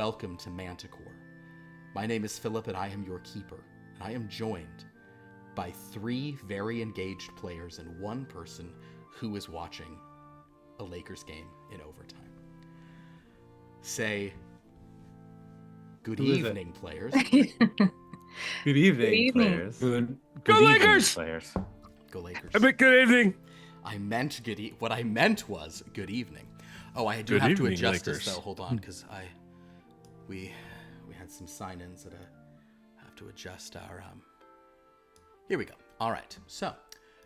welcome to Manticore. My name is Philip and I am your keeper, and I am joined by 3 very engaged players and 1 person who is watching a Lakers game in overtime. Say, good evening, players. Good evening, players. Good evening, Lakers! players. Go Lakers. Good evening. I meant what I meant was good evening. Oh, I do Good have to evening, adjust Lakers. this though. Hold on, because we had some sign-ins that I have to adjust our Here we go. All right. So,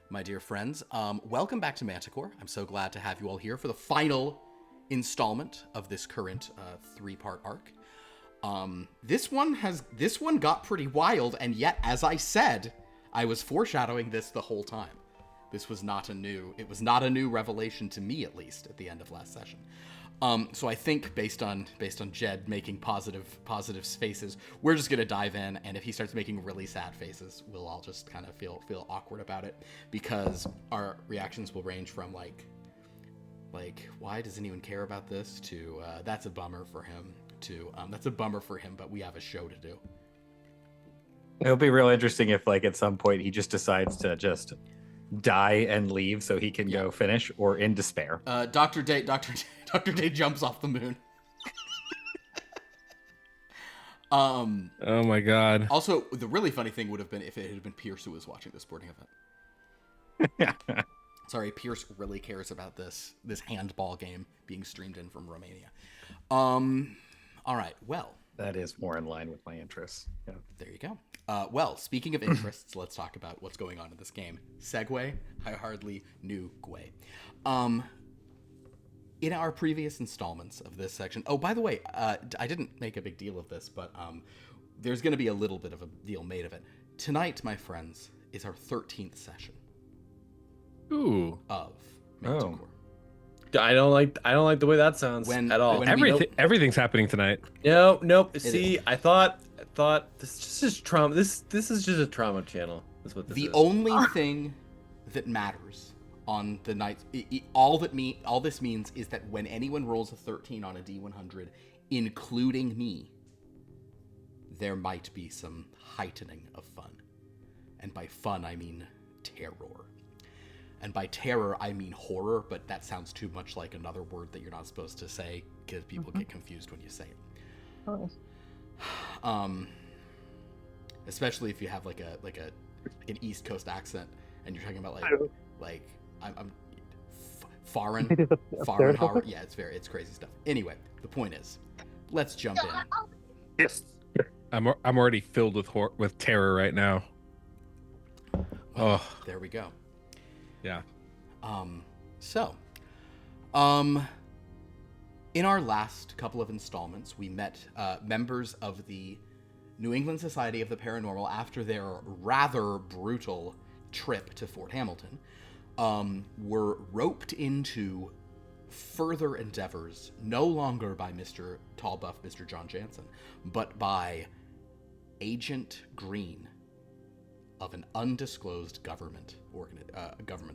my dear friends, welcome back to Manticore. I'm so glad to have you all here for the final installment of this current 3-part arc. This one got pretty wild, and yet, as I said, I was foreshadowing this the whole time. This was not a new revelation to me, at least, at the end of last session. So I think based on Jed making positive faces, we're just gonna dive in, and if he starts making really sad faces, we'll all just kind of feel awkward about it, because our reactions will range from like why does anyone care about this to that's a bummer for him to that's a bummer for him, but we have a show to do. It'll be real interesting if, like, at some point he just decides to just die and leave so he can go finish, or in despair. Dr. Day jumps off the moon. Oh my god. Also, the really funny thing would have been if it had been Pierce who was watching the sporting event. Sorry, Pierce really cares about this handball game being streamed in from Romania. All right, well. That is more in line with my interests. Yeah. There you go. Well, speaking of interests, let's talk about what's going on in this game. Segue, I hardly knew Gwei. In our previous installments of this section, oh, by the way, I didn't make a big deal of this, but there's going to be a little bit of a deal made of it. Tonight, my friends, is our 13th session. Ooh. Of Manticore. I don't like the way that sounds at all. Everything's happening tonight. Nope. It See, is. I thought this is just trauma. This is just a trauma channel. That's what this The is. only thing that matters on the night, all this means is that when anyone rolls a 13 on a D100, including me, there might be some heightening of fun. And by fun, I mean terror. And by terror, I mean horror, but that sounds too much like another word that you're not supposed to say, because people get confused when you say it. Oh. Especially if you have like an East Coast accent, and you're talking about I'm foreign horror. Yeah, it's crazy stuff. Anyway, the point is, let's jump in. Yes. I'm already filled with terror right now. Well, there we go. Yeah. In our last couple of installments, we met members of the New England Society of the Paranormal after their rather brutal trip to Fort Hamilton, were roped into further endeavors, no longer by Mr. Tallbuff, Mr. John Jansen, but by Agent Green of an undisclosed government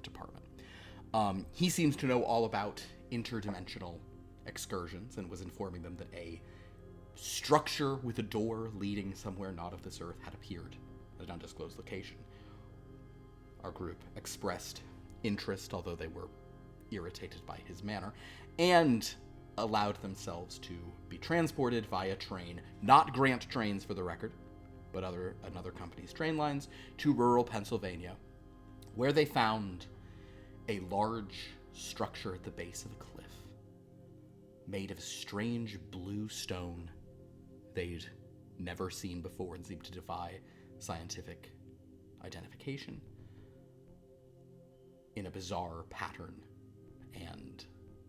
department. He seems to know all about interdimensional excursions and was informing them that a structure with a door leading somewhere not of this earth had appeared at an undisclosed location. Our group expressed interest, although they were irritated by his manner, and allowed themselves to be transported via train, not Grant trains for the record, but another company's train lines, to rural Pennsylvania, where they found a large structure at the base of a cliff, made of strange blue stone they'd never seen before and seemed to defy scientific identification, in a bizarre pattern and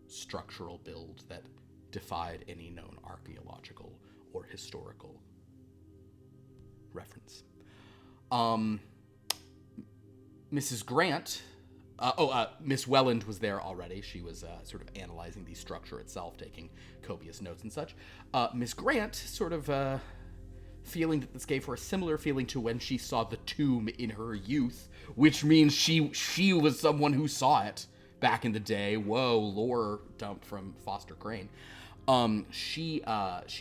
structural build that defied any known archaeological or historical reference. Mrs. Grant, Miss Welland was there already. She was sort of analyzing the structure itself, taking copious notes and such. Miss Grant sort of feeling that this gave her a similar feeling to when she saw the tomb in her youth, which means she was someone who saw it back in the day. Whoa, lore dump from Foster Crane. She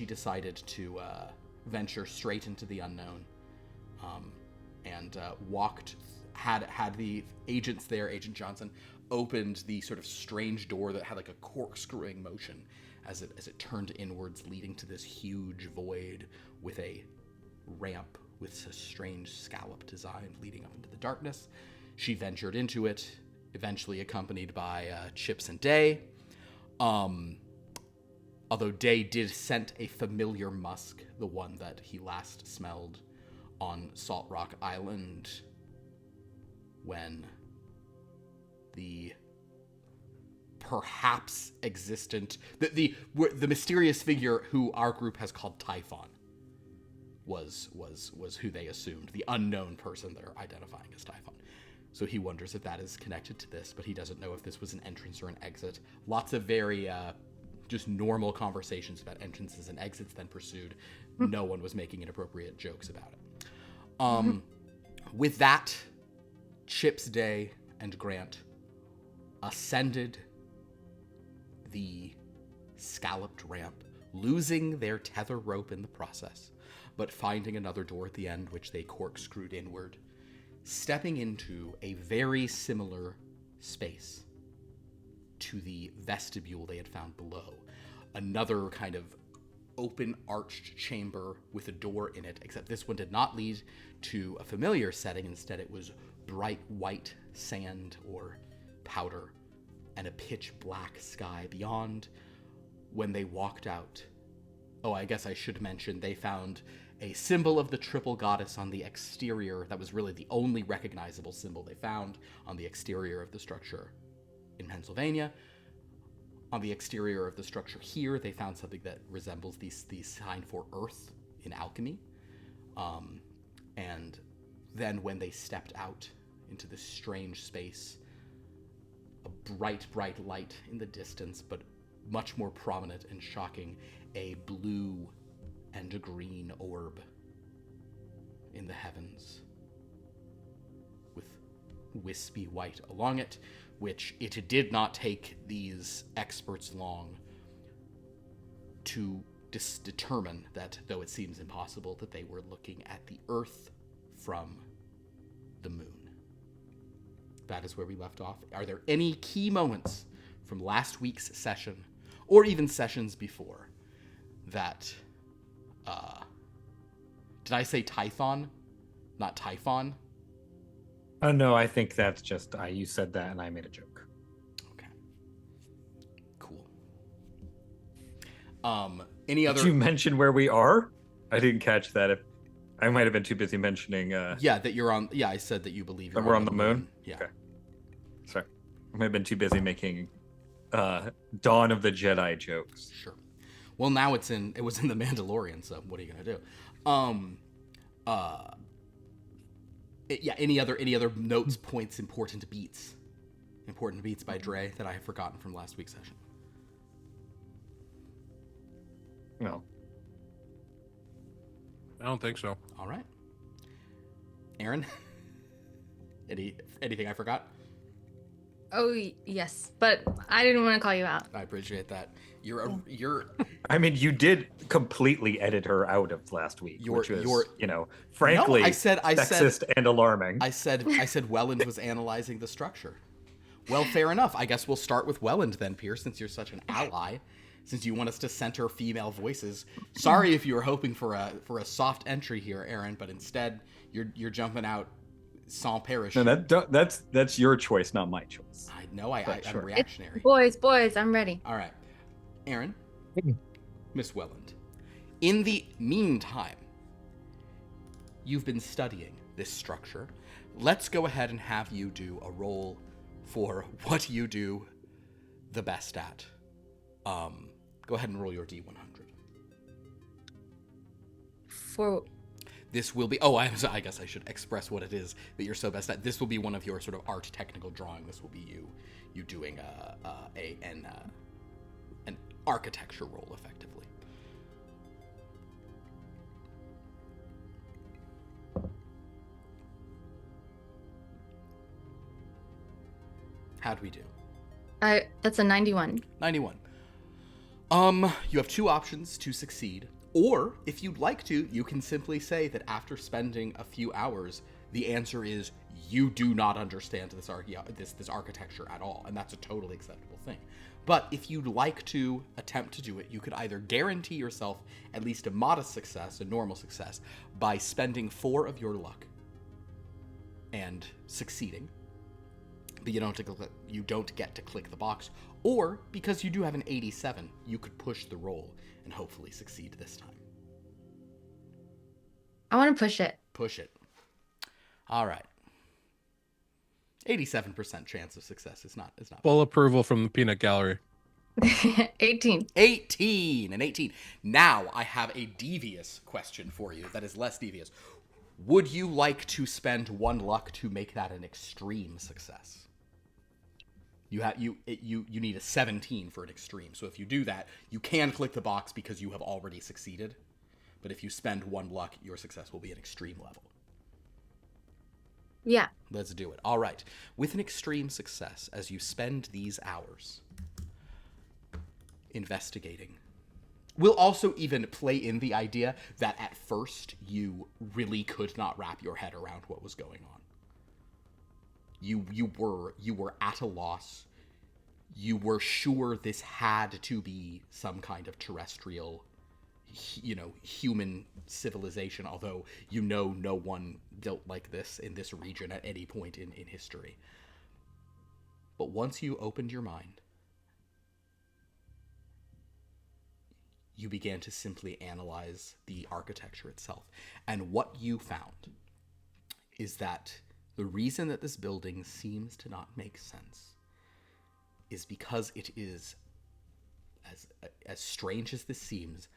decided to venture straight into the unknown, and had the agents there, Agent Johnson, opened the sort of strange door that had like a corkscrewing motion as it turned inwards, leading to this huge void with a ramp with a strange scallop design leading up into the darkness. She ventured into it, eventually accompanied by Chips and Day. Although Day did scent a familiar musk, the one that he last smelled on Salt Rock Island when the perhaps existent, the mysterious figure who our group has called Typhon was who they assumed, the unknown person they're identifying as Typhon. So he wonders if that is connected to this, but he doesn't know if this was an entrance or an exit. Lots of very just normal conversations about entrances and exits then pursued. No one was making inappropriate jokes about it. With that, Chips, Day, and Grant ascended the scalloped ramp, losing their tether rope in the process, but finding another door at the end, which they corkscrewed inward, stepping into a very similar space to the vestibule they had found below. Another kind of open arched chamber with a door in it, except this one did not lead to a familiar setting. Instead, it was bright white sand or powder and a pitch black sky beyond. When they walked out, I guess I should mention, they found a symbol of the triple goddess on the exterior. That was really the only recognizable symbol they found on the exterior of the structure in Pennsylvania. On the exterior of the structure here, they found something that resembles the sign for Earth in alchemy. And then when they stepped out into this strange space, a bright, bright light in the distance, but much more prominent and shocking, a blue and a green orb in the heavens with wispy white along it, which it did not take these experts long to determine that, though it seems impossible, that they were looking at the Earth from the moon. That is where we left off. Are there any key moments from last week's session, or even sessions before, that, did I say Typhon, not Typhon? Oh, no, I think that's just, you said that and I made a joke. Okay. Cool. Any other... Did you mention where we are? I didn't catch that. If I might have been too busy mentioning... Yeah, that you're on... Yeah, I said that you believe you're we're on the moon? Yeah. Okay. Sorry. I might have been too busy making Dawn of the Jedi jokes. Sure. Well, now it was in The Mandalorian, so what are you gonna do? Any other notes, points, important beats by Dre that I have forgotten from last week's session? No. I don't think so. All right. Aaron? Anything I forgot? Oh, yes, but I didn't want to call you out. I appreciate that. You're I mean, you did completely edit her out of last week, which was, frankly, No, I said sexist and alarming. I said Welland was analyzing the structure. Well, fair enough. I guess we'll start with Welland then, Pierce, since you're such an ally, since you want us to center female voices. Sorry if you were hoping for a soft entry here, Aaron, but instead you're jumping out sans parachute. No, that's your choice, not my choice. I know. I'm Sure. reactionary. Boys, I'm ready. All right, Aaron, Miss Welland. In the meantime, you've been studying this structure. Let's go ahead and have you do a roll for what you do the best at. Go ahead and roll your D100. For This will be... I guess I should express what it is that you're so best at. This will be one of your sort of art technical drawing. This will be you doing an architecture role, effectively. How'd we do? that's a 91. 91. You have two options to succeed, or if you'd like to, you can simply say that after spending a few hours, the answer is you do not understand this architecture at all, and that's a totally acceptable thing. But if you'd like to attempt to do it, you could either guarantee yourself at least a modest success, a normal success, by spending 4 of your luck and succeeding, but you don't get to click the box, or because you do have an 87, you could push the roll and hopefully succeed this time. I want to push it. Push it. All right. 87% chance of success is not Full approval from the peanut gallery. 18. 18 and 18. Now I have a devious question for you that is less devious. Would you like to spend 1 luck to make that an extreme success? You need a 17 for an extreme. So if you do that, you can click the box because you have already succeeded. But if you spend 1 luck, your success will be an extreme level. Yeah. Let's do it. All right. With an extreme success, as you spend these hours investigating, we'll also even play in the idea that at first you really could not wrap your head around what was going on. You were at a loss. You were sure this had to be some kind of terrestrial, human civilization, although no one built like this in this region at any point in history. But once you opened your mind, you began to simply analyze the architecture itself. And what you found is that the reason that this building seems to not make sense is because it is, as strange as this seems,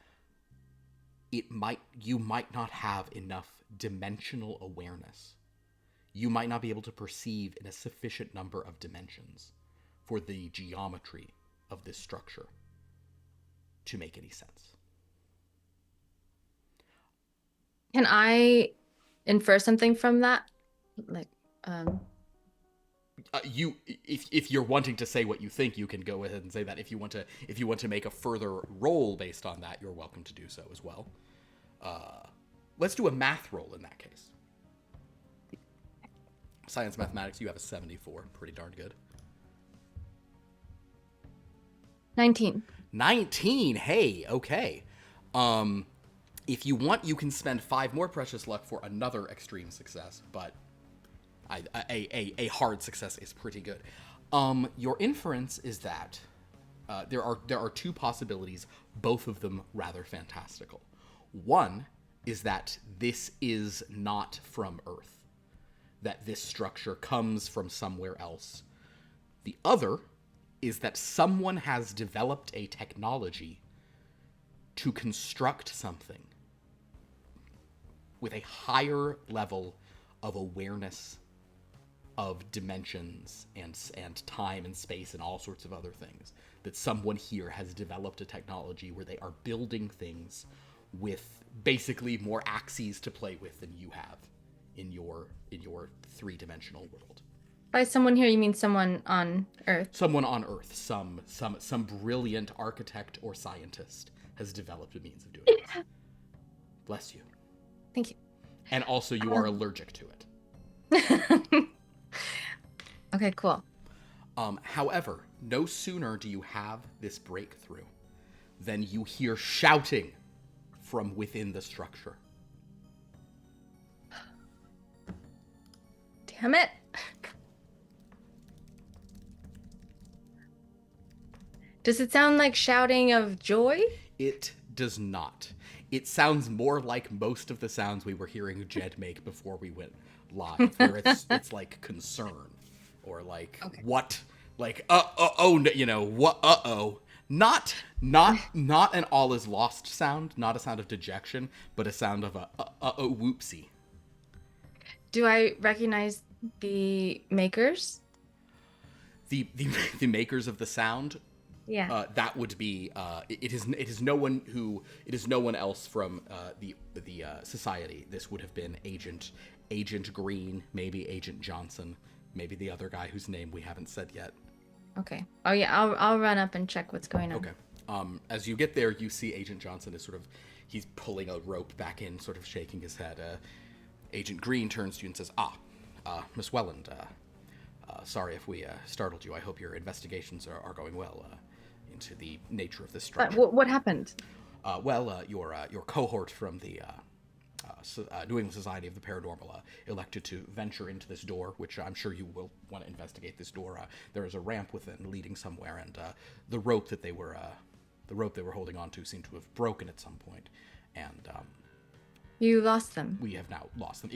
you might not have enough dimensional awareness. You might not be able to perceive in a sufficient number of dimensions for the geometry of this structure to make any sense. Can I infer something from that? If you're wanting to say what you think, you can go ahead and say that. If you want to make a further roll based on that, you're welcome to do so as well. Let's do a math roll in that case. Science mathematics, you have a 74. Pretty darn good. 19. 19. Hey, okay. If you want, you can spend 5 more precious luck for another extreme success, but a hard success is pretty good. Your inference is that there are 2 possibilities, both of them rather fantastical. One is that this is not from Earth, that this structure comes from somewhere else. The other is that someone has developed a technology to construct something with a higher level of awareness of dimensions and time and space and all sorts of other things. That someone here has developed a technology where they are building things with basically more axes to play with than you have in your 3-dimensional world. By someone here, you mean someone on Earth? Someone on Earth, some brilliant architect or scientist has developed a means of doing this. Bless you. Thank you. And also you are allergic to it. Okay, cool. However, no sooner do you have this breakthrough than you hear shouting from within the structure. Damn it. Does it sound like shouting of joy? It does not. It sounds more like most of the sounds we were hearing Jed make before we went live, where it's like concern or like what, like what, not an all is lost sound, not a sound of dejection, but a sound of a whoopsie. Do I recognize the makers? The makers of the sound? Yeah. That would be it is no one else from the society. This would have been Agent Green, maybe Agent Johnson, maybe the other guy whose name we haven't said yet. Okay. Oh yeah, I'll run up and check what's going on. Okay. As you get there, you see Agent Johnson is he's pulling a rope back in, sort of shaking his head. Agent Green turns to you and says, Miss Welland, sorry if we startled you. I hope your investigations are going well into the nature of this structure. What happened? Your cohort from the New England Society of the Paranormal elected to venture into this door, which I'm sure you will want to investigate this door. There is a ramp within leading somewhere, and the rope they were holding onto seemed to have broken at some point, and You lost them. we have now lost them.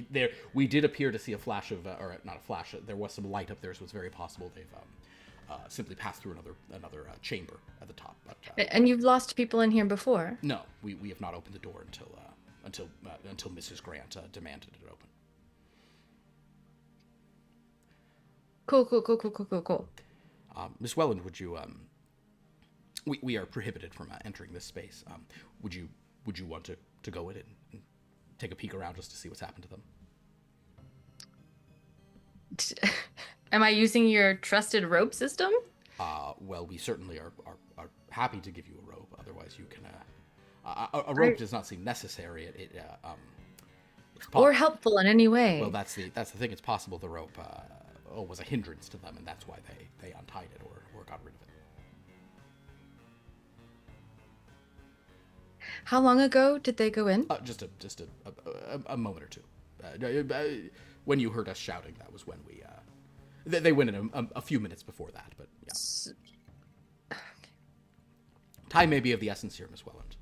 We did appear to see a flash of, or not a flash. There was some light up there, so it's very possible they've simply passed through another chamber at the top. But And you've lost people in here before? no, we have not opened the door until Mrs. Grant demanded it open. Cool. Miss Welland, would you we are prohibited from entering this space. Would you want to go in and take a peek around just to see what's happened to them? Am I using your trusted rope system? Well, we certainly are happy to give you a rope. Otherwise, you can. A rope does not seem necessary. It's Or helpful in any way? Well, that's the thing. It's possible the rope was a hindrance to them, and that's why they untied it or got rid of it. How long ago did they go in? Just a moment or two. When you heard us shouting, that was when we. They went in a few minutes before that, but yeah. Time may be of the essence here, Miss Welland.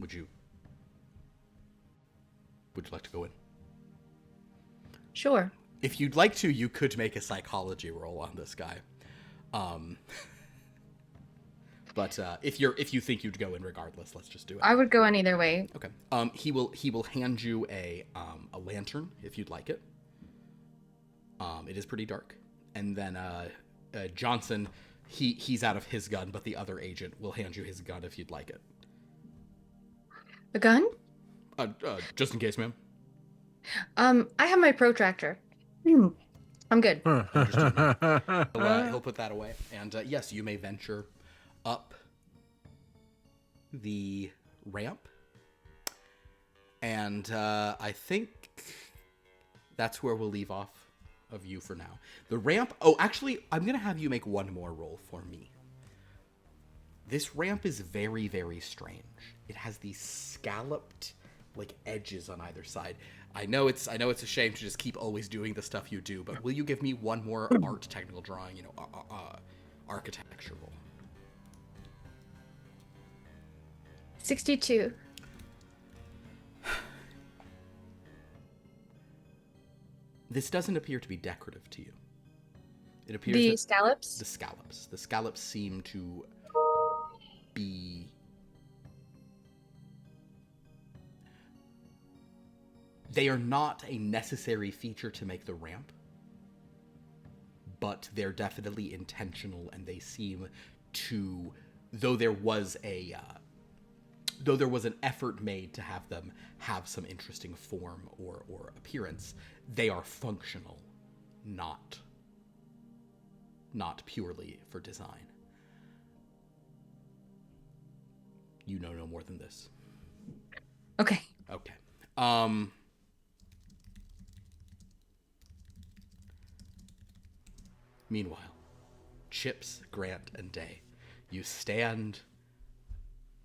Would you like to go in? Sure. If you'd like to, you could make a psychology roll on this guy. But if you think you'd go in regardless, let's just do it. I would go in either way. Okay. He will hand you a lantern if you'd like it. It is pretty dark. And then Johnson, he's out of his gun, but the other agent will hand you his gun if you'd like it. A gun? Just in case, ma'am. I have my protractor. I'm good. Understood, ma'am. He'll put that away. And yes, you may venture up the ramp. And I think that's where we'll leave off of you for now. The ramp... Oh, actually, I'm going to have you make one more roll for me. This ramp is very, very strange. It has these scalloped, edges on either side. I know it's a shame to just keep always doing the stuff you do, but will you give me one more art technical drawing, architecture roll? 62. This doesn't appear to be decorative to you. It appears The that scallops? The scallops seem to be... They are not a necessary feature to make the ramp, but they're definitely intentional, and they seem to, though there was an effort made to have them have some interesting form or appearance, they are functional, not purely for design. You know no more than this. Okay. Okay. Meanwhile, Chips, Grant, and Day, you stand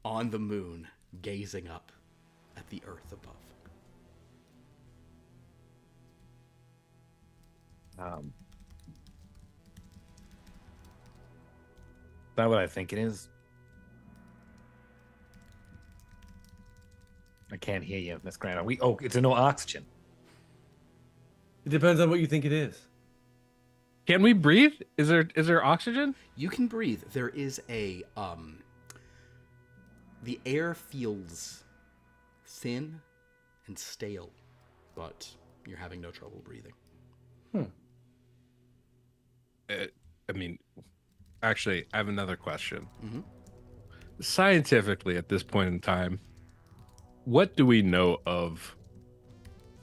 on the moon, gazing up at the earth above. Is that what I think it is? I can't hear you, Miss Grant. It's no oxygen. It depends on what you think it is. Can we breathe? Is there oxygen? You can breathe. There is a the air feels thin and stale, but you're having no trouble breathing. I mean, Actually, I have another question. Mhm. Scientifically, at this point in time, what do we know of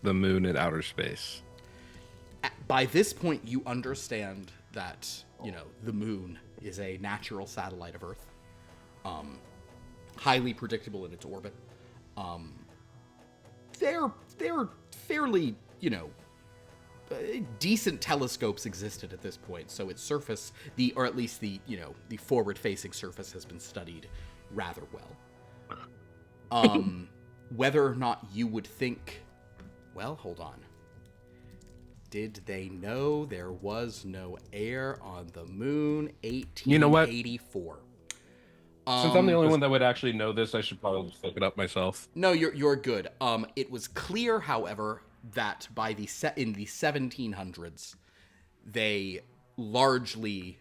the moon in outer space? By this point, you understand that, the moon is a natural satellite of Earth, highly predictable in its orbit. They're fairly, decent telescopes existed at this point, so its surface, or at least the forward-facing surface has been studied rather well. Whether or not you would think, well, hold on. Did they know there was no air on the moon? 1884. You know what? Since I'm the only Um, one that would actually know this, I should probably just look it up myself. No, you're good. It was clear, however, that in the 1700s, they largely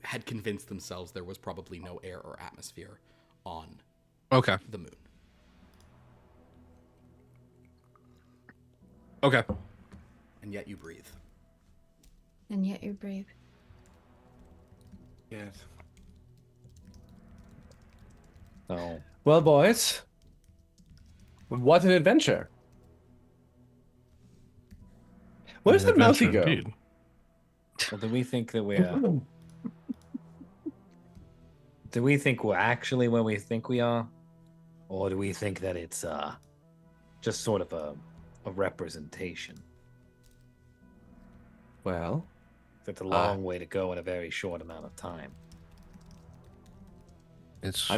had convinced themselves there was probably no air or atmosphere on Okay. the moon. Okay. And yet you breathe. And yet you breathe. Yes. So, Well, boys, what an adventure. Where's the mouthy go? Indeed. well, do we think that we're? Do we think we're actually where we think we are, or do we think that it's just sort of a representation? Well, That's a long way to go in a very short amount of time. It's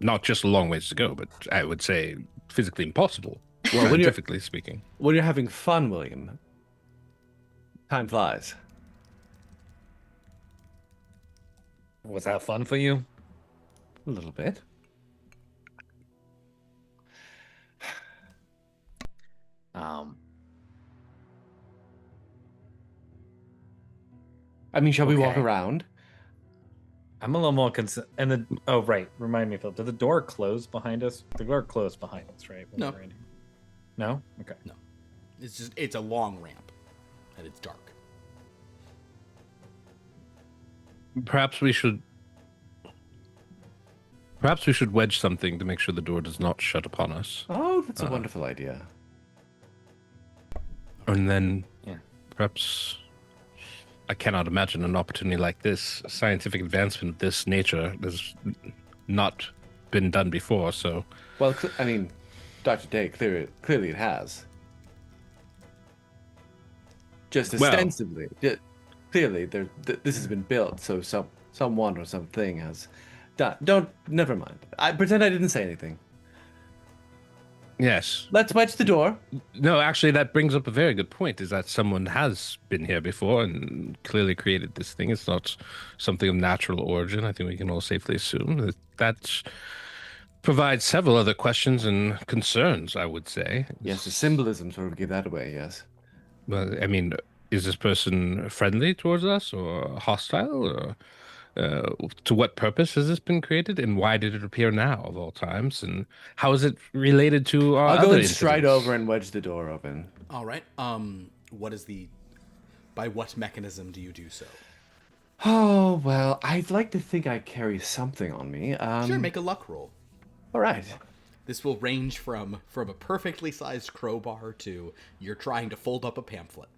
not just a long ways to go, but I would say physically impossible, Well, when you're- scientifically speaking. when you're having fun, William, time flies. Was that fun for you? A little bit. I mean, shall we walk Okay. around? I'm a little more concerned. And oh right, remind me, Phil. Did the door close behind us? The door closed behind us, right? when No. we were in here? No. Okay. It's a long ramp, and it's dark. Perhaps we should wedge something to make sure the door does not shut upon us. Oh, that's a wonderful idea. And then Yeah. perhaps I cannot imagine an opportunity like this, scientific advancement of this nature, has not been done before. So, Well, I mean, Dr. Day, clearly it has. Just Well- ostensibly. Clearly, this has been built, so someone or something has done. Never mind. I pretend I didn't say anything. yes. Let's wedge the door. No, actually, that brings up a very good point, is that someone has been here before and clearly created this thing. It's not something of natural origin. I think we can all safely assume that provides several other questions and concerns, I would say. Yes, the symbolism sort of give that away, yes. Well, I mean, is this person friendly towards us or hostile? Or to what purpose has this been created, and why did it appear now of all times? And how is it related to our I'll other go and stride incidents? over and wedge the door open. All right. By what mechanism do you do so? Oh, well, I'd like to think I carry something on me. Sure, make a luck roll. All right. This will range from a perfectly sized crowbar to you're trying to fold up a pamphlet.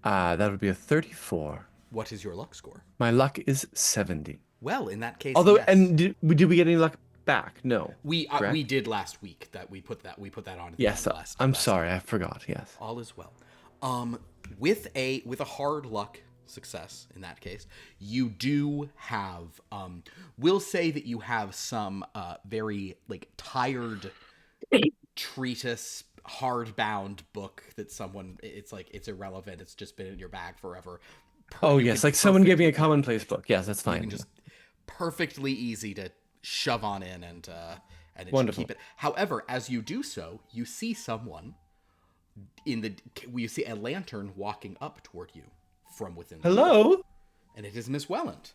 That would be a 34. What is your luck score? My luck is 70. Well, in that case, Although, yes. and did we get any luck back? No. we correct? did last week that we put that on. At the Yes, end last, I'm last sorry, I forgot. Yes. All is well. With a hard luck success in that case, you do have. We'll say that you have some very tired treatise, hardbound book that someone. It's irrelevant. It's just been in your bag forever. Oh, You yes, can like someone gave me a perfectly- commonplace book. Yes, that's You fine. can just perfectly easy to shove on in and it should Wonderful. keep it. However, as you do so, you see someone you see a lantern walking up toward you from within. the door, Hello? and it is Miss Welland.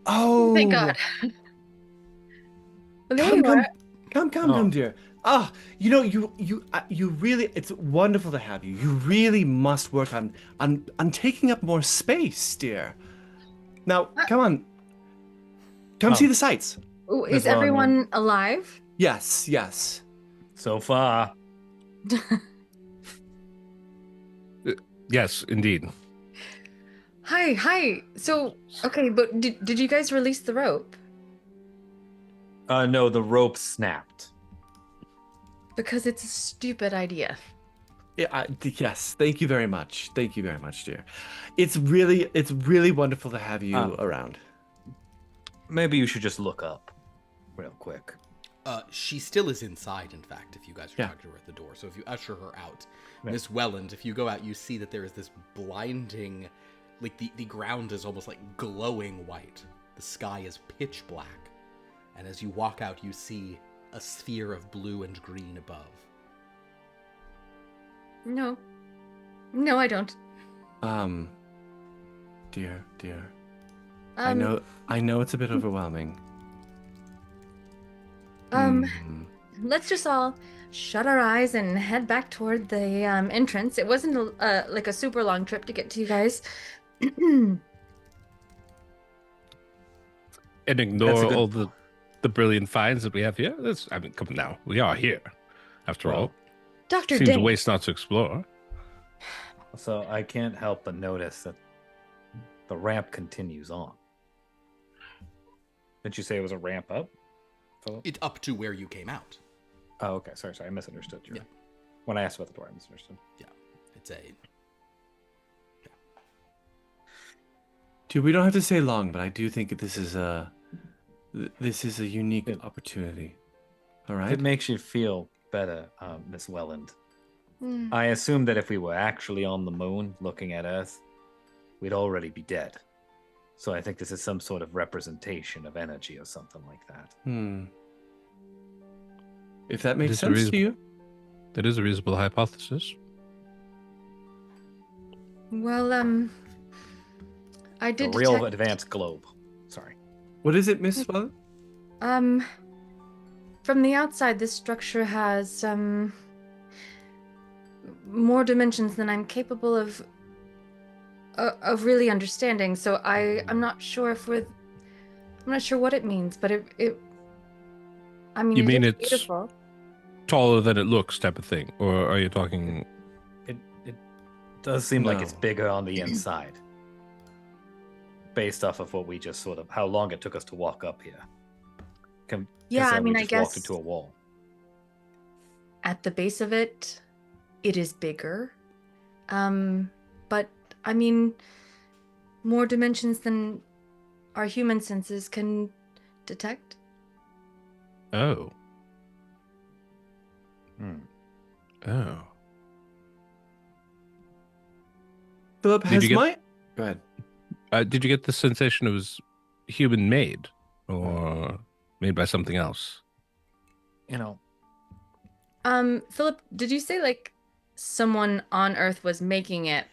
Oh. Thank God. Well, there Come, you come, are. come, dear. Ah, you really, it's wonderful to have you. You really must work on taking up more space, dear. Now, come on. Come see the sights. Ooh, Miss is Vaughn, everyone alive? Yes, yes. So far. Yes, indeed. Hi. So, okay, but did you guys release the rope? No, the rope snapped. Because it's a stupid idea. Yeah, yes. Thank you very much. Thank you very much, dear. It's really wonderful to have you around. Maybe you should just look up real quick. She still is inside, in fact, if you guys are Yeah. talking to her at the door. So if you usher her out, Miss Welland, if you go out, you see that there is this blinding, like the ground is almost like glowing white. The sky is pitch black. And as you walk out, you see a sphere of blue and green above. No, I don't. Dear. I Um, know it's a bit overwhelming. Let's just all shut our eyes and head back toward the entrance. It wasn't like a super long trip to get to you guys. And That's a ignore good- all the brilliant finds that we have here. Come now. We are here, after all. Dr. Seems a Day. waste not to explore. So I can't help but notice that the ramp continues on. Didn't you say it was a ramp up, Philip? It's up to where you came out. Oh, okay. Sorry. I misunderstood you. Yeah. When I asked about the door, I misunderstood. Yeah, it's a... Dude, we don't have to stay long, but I do think this is a unique opportunity. All If right. it makes you feel better, Miss Welland, Hmm. I assume that if we were actually on the moon looking at Earth, we'd already be dead. So I think this is some sort of representation of energy or something like that. If that makes It is a sense to reason- you. That is a reasonable hypothesis. Well, I A did real detect, advanced globe. Sorry. What is it, Miss Welland? from the outside, this structure has more dimensions than I'm capable of really understanding. So I'm not sure I'm not sure what it means, but I mean, You it mean is it's- beautiful. Taller than it looks, type of thing. Or are you talking? It does seem like No. it's bigger on the inside. Based off of what we just how long it took us to walk up here. Yeah, I Considering mean, we I just guess walked into a wall. at the base of it, it is bigger. But I mean, more dimensions than our human senses can detect. Oh. Hmm. Oh. Philip, Did has you get- my... Go ahead. Did you get the sensation it was human made or made by something else? You know, Philip, did you say like someone on Earth was making it,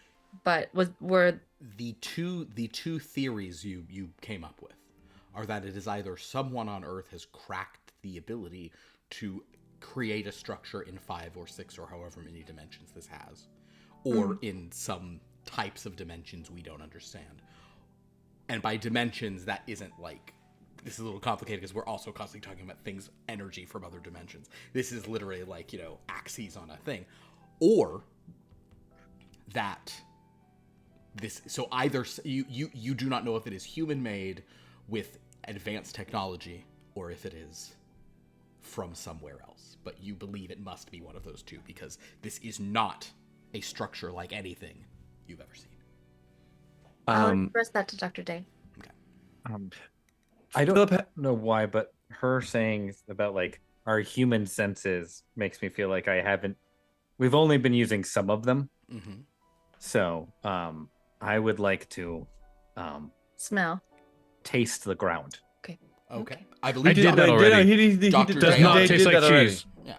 but were The two theories you came up with are that it is either someone on Earth has cracked the ability to create a structure in 5 or 6 or however many dimensions this has, or in some types of dimensions we don't understand. And by dimensions, that isn't like, this is a little complicated because we're also constantly talking about things, energy from other dimensions. This is literally like, axes on a thing. Or that this, so either you do not know if it is human made with advanced technology or if it is from somewhere else, but you believe it must be one of those two because this is not a structure like anything you've ever seen. I'll express that to Dr. Day. I don't Philip, know why, but her saying about like our human senses makes me feel like we've only been using some of them. Mm-hmm. So I would like to Smell. taste the ground. Okay. I I believe did that already. He Dr. Does Day not did taste like that already. cheese. Yeah.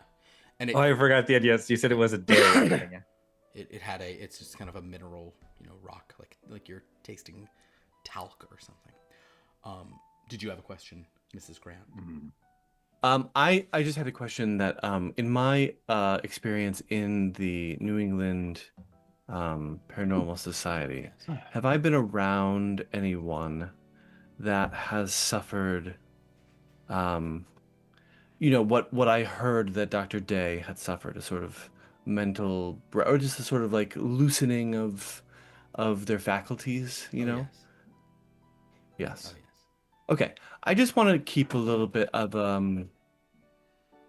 And Oh, I forgot the idea. You said it was a dairy thing. it had it's just kind of a mineral, rock, like you're tasting talc or something. Did you have a question, Mrs. Grant? I just had a question that in my experience in the New England Paranormal Society, have I been around anyone that has suffered, what I heard that Dr. Day had suffered, a sort of mental, or just a sort of like loosening of their faculties, you Oh, know? yes. Yes. Oh, yes. Okay. I just want to keep a little bit of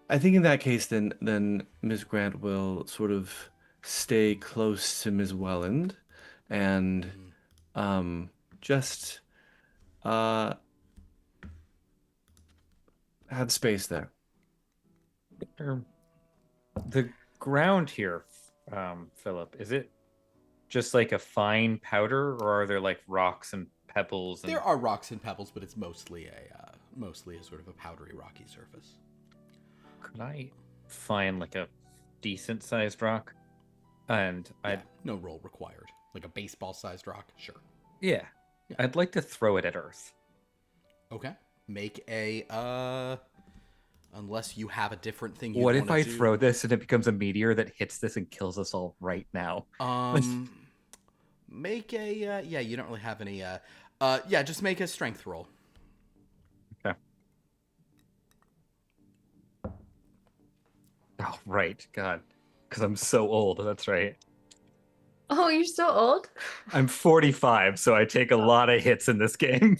I think in that case then Ms. Grant will sort of stay close to Ms. Welland and just uh have space there. The ground here, Philip, is it just like a fine powder, or are there like rocks and pebbles? And There are rocks and pebbles, but it's mostly a sort of a powdery, rocky surface. could I find like a decent sized rock? And Yeah, no roll required. Like a baseball-sized rock, sure. I'd like to throw it at Earth. Okay. Make a unless you have a different thing you What want if to I do. throw this and it becomes a meteor that hits this and kills us all right now? Make a yeah, you don't really have any just make a strength roll. Okay. Oh, right. God. Because I'm so old. That's right. Oh, you're so old. I'm 45, so I take a lot of hits in this game.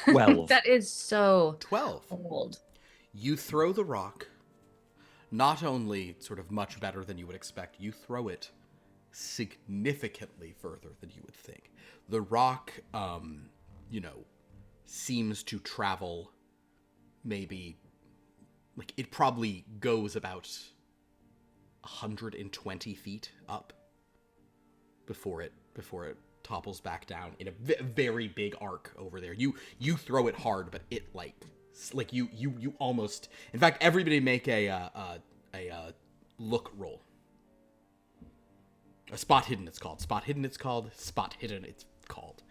12. That is so 12. old. You throw the rock, not only sort of much better than you would expect, you throw it significantly further than you would think. The rock, seems to travel maybe, like, it probably goes about 120 feet up before it topples back down in a very big arc over there. You throw it hard, but it like you almost. In fact, everybody make a look roll. A spot hidden. It's called spot hidden. It's called spot hidden. It's called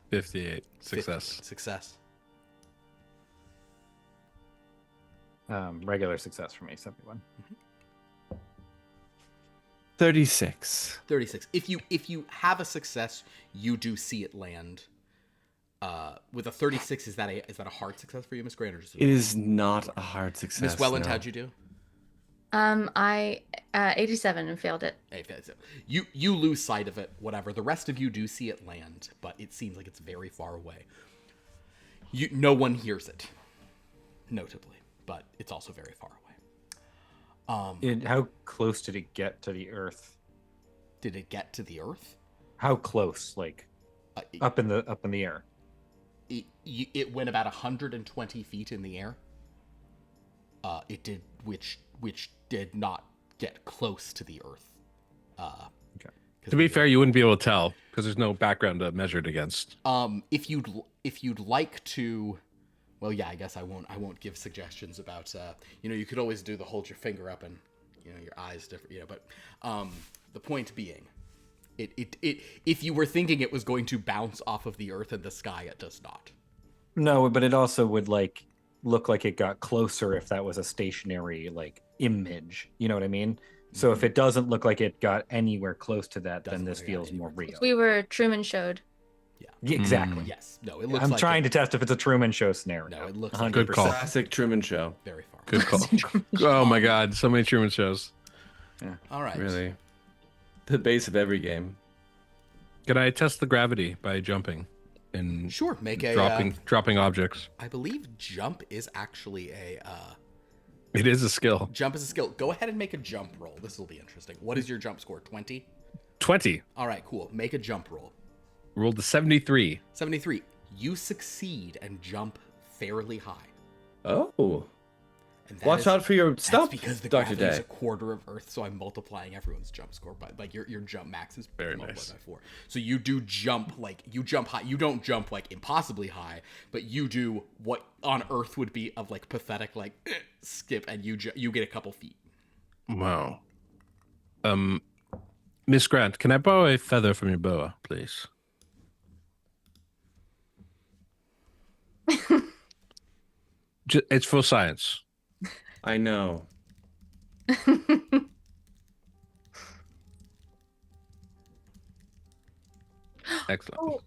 58 success. 50. Success. Regular success for me, 71. 36. 36. If you have a success, you do see it land. With a 36, is that a hard success for you, Miss Grant, or just It is not a hard success. Miss Welland? no. How'd you do? I 87 and failed it. Hey, you lose sight of it. Whatever. The rest of you do see it land, but it seems like it's very far away. No one hears it, notably, but it's also very far away. How close did it get to the Earth? Did it get to the Earth? How close? Like up in the air? It went about 120 feet in the air. It did, which did not get close to the Earth. Okay. To be fair, you wouldn't be able to tell because there's no background to measure it against. If you'd like to, well, yeah, I guess I won't give suggestions about. You could always do the hold your finger up and your eyes different. But the point being, it if you were thinking it was going to bounce off of the Earth and the sky, it does not. No, but it also would look like it got closer if that was a stationary image. You know what I mean? So if it doesn't look like it got anywhere close to that, then Doesn't this look like it got feels more anywhere real. We were Truman showed. Yeah, exactly. Yes. No. It looks. I'm like trying to test if it's a Truman Show scenario. No, it looks 100%. like Good call. Classic Truman Show. very far. Good call. Oh my God, so many Truman shows. All right. Really? The base of every game. Can I test the gravity by jumping and Sure. Make a dropping objects? I believe jump is actually It is a skill. jump is a skill. Go ahead and make a jump roll. This will be interesting. What is your jump score? 20? 20. All right, cool. Make a jump roll. Rolled a 73. 73. You succeed and jump fairly high. Oh. And that Watch is- out for your That's stuff, because the Dr. gravity is Day. a quarter of Earth, so I'm multiplying everyone's jump score by your jump max is Very multiplied nice. by 4. So you do jump you jump high. You don't jump impossibly high, but you do what on Earth would be of pathetic skip, and you get a couple feet. Wow. Miss Grant, can I borrow a feather from your boa, please? It's for science. I know. Excellent. Oh,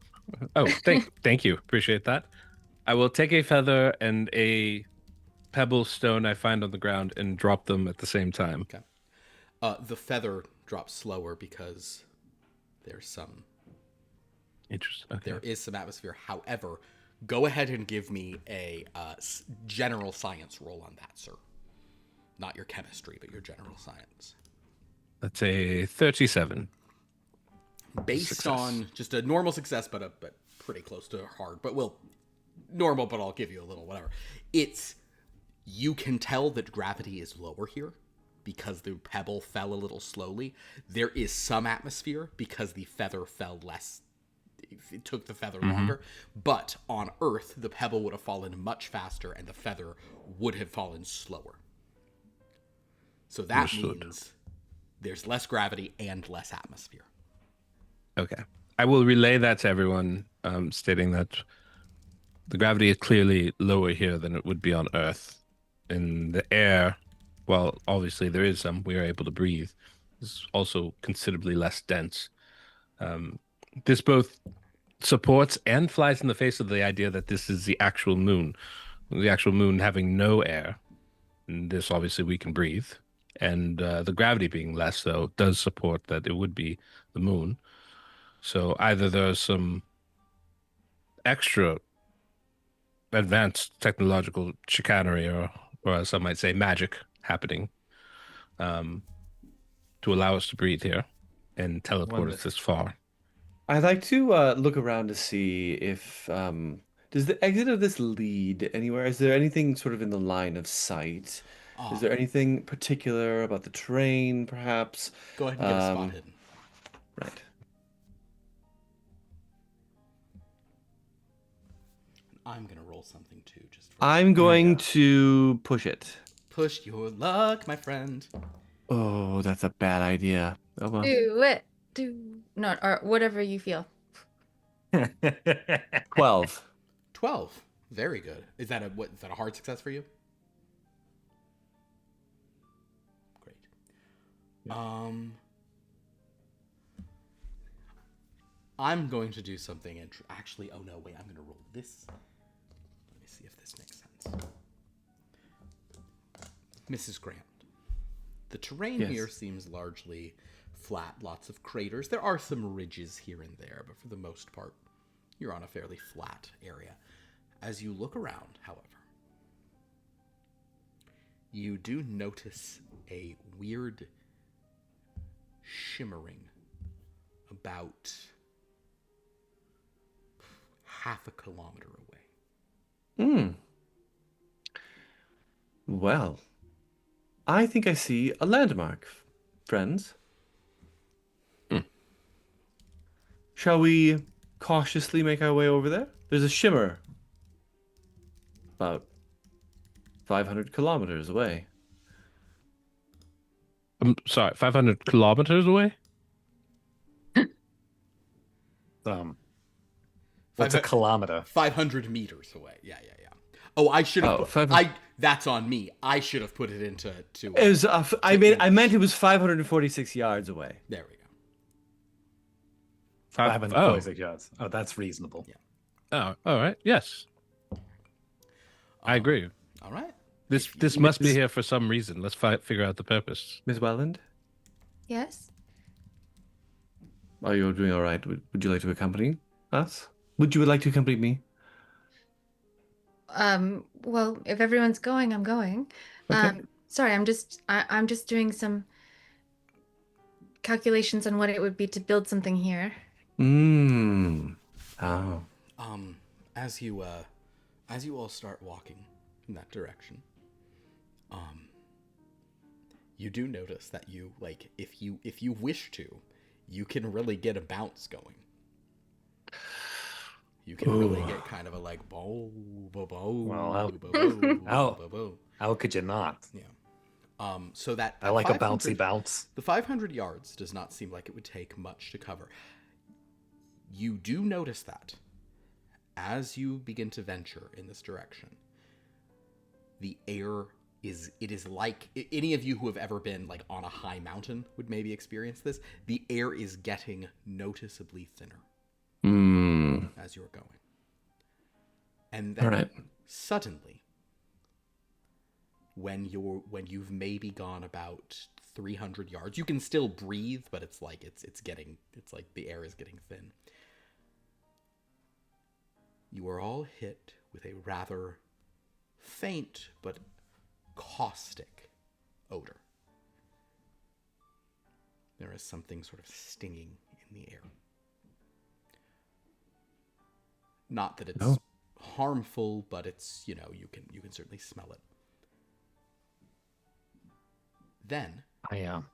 Oh, thank you. Appreciate that. I will take a feather and a pebble stone I find on the ground and drop them at the same time. Okay. The feather drops slower because there's some Interesting. Okay. there is some atmosphere. However, go ahead and give me a general science roll on that, sir. Not your chemistry, but your general science. That's a 37. Based Success. on just a normal success, but pretty close to hard. But normal, but I'll give you a little whatever. You can tell that gravity is lower here because the pebble fell a little slowly. There is some atmosphere because the feather fell less. It took the feather longer. But on Earth, the pebble would have fallen much faster and the feather would have fallen slower. So that means there's less gravity and less atmosphere. Okay. I will relay that to everyone, stating that the gravity is clearly lower here than it would be on Earth. In the air, while obviously there is some, we are able to breathe, is also considerably less dense. This both supports and flies in the face of the idea that this is the actual moon. The actual moon having no air. And this obviously we can breathe. And the gravity being less, though, does support that it would be the moon. So either there's some extra advanced technological chicanery, or as some might say, magic happening, to allow us to breathe here and teleport us this far. I'd like to look around to see if does the exit of this lead anywhere? Is there anything sort of in the line of sight? Is there anything particular about the terrain, perhaps? Go ahead and get a spot hidden. Right. I'm going to roll something too. I'm going to push it. Push your luck, my friend. Oh, that's a bad idea. Oh, well. Do it. Or whatever you feel. 12. 12. Very good. Is that a hard success for you? Great. I'm going to do something actually, oh no, wait, I'm going to roll this. Let me see if this makes sense. Mrs. Grant, the terrain here seems largely flat, lots of craters. There are some ridges here and there, but for the most part, you're on a fairly flat area. As you look around, however, you do notice a weird shimmering about half a kilometer away. Well, I think I see a landmark, friends. Shall we cautiously make our way over there? There's a shimmer about 500 kilometers away. I'm sorry, 500 kilometers away? What's a kilometer? 500 meters away. Yeah. Oh, I should have. That's on me. I should have put it into. It was. I meant it was 546 yards away. There we go. 546 yards. Oh, that's reasonable. Yeah. Oh, all right. Yes, I agree. All right. This must be here for some reason. Let's figure out the purpose. Ms. Welland, Yes? are you doing all right? Would you like to accompany us? Would you like to accompany me? Well, if everyone's going, I'm going. Okay. Sorry, I'm just doing some calculations on what it would be to build something here. Oh. As you all start walking in that direction, you do notice that you, like, if you wish to, you can really get a bounce going. You can really get kind of a like bo bo bo. Well, how could you not? Yeah. So that I like a bouncy bounce. The 500 yards does not seem like it would take much to cover. You do notice that as you begin to venture in this direction, the air is like any of you who have ever been like on a high mountain would maybe experience this. The air is getting noticeably thinner. as you're going. And then All right. suddenly, when you've maybe gone about 300 yards, you can still breathe, but it's like the air is getting thin. You are all hit with a rather faint but caustic odor. There is something sort of stinging in the air. Not that it's harmful, but it's, you can certainly smell it. Then no,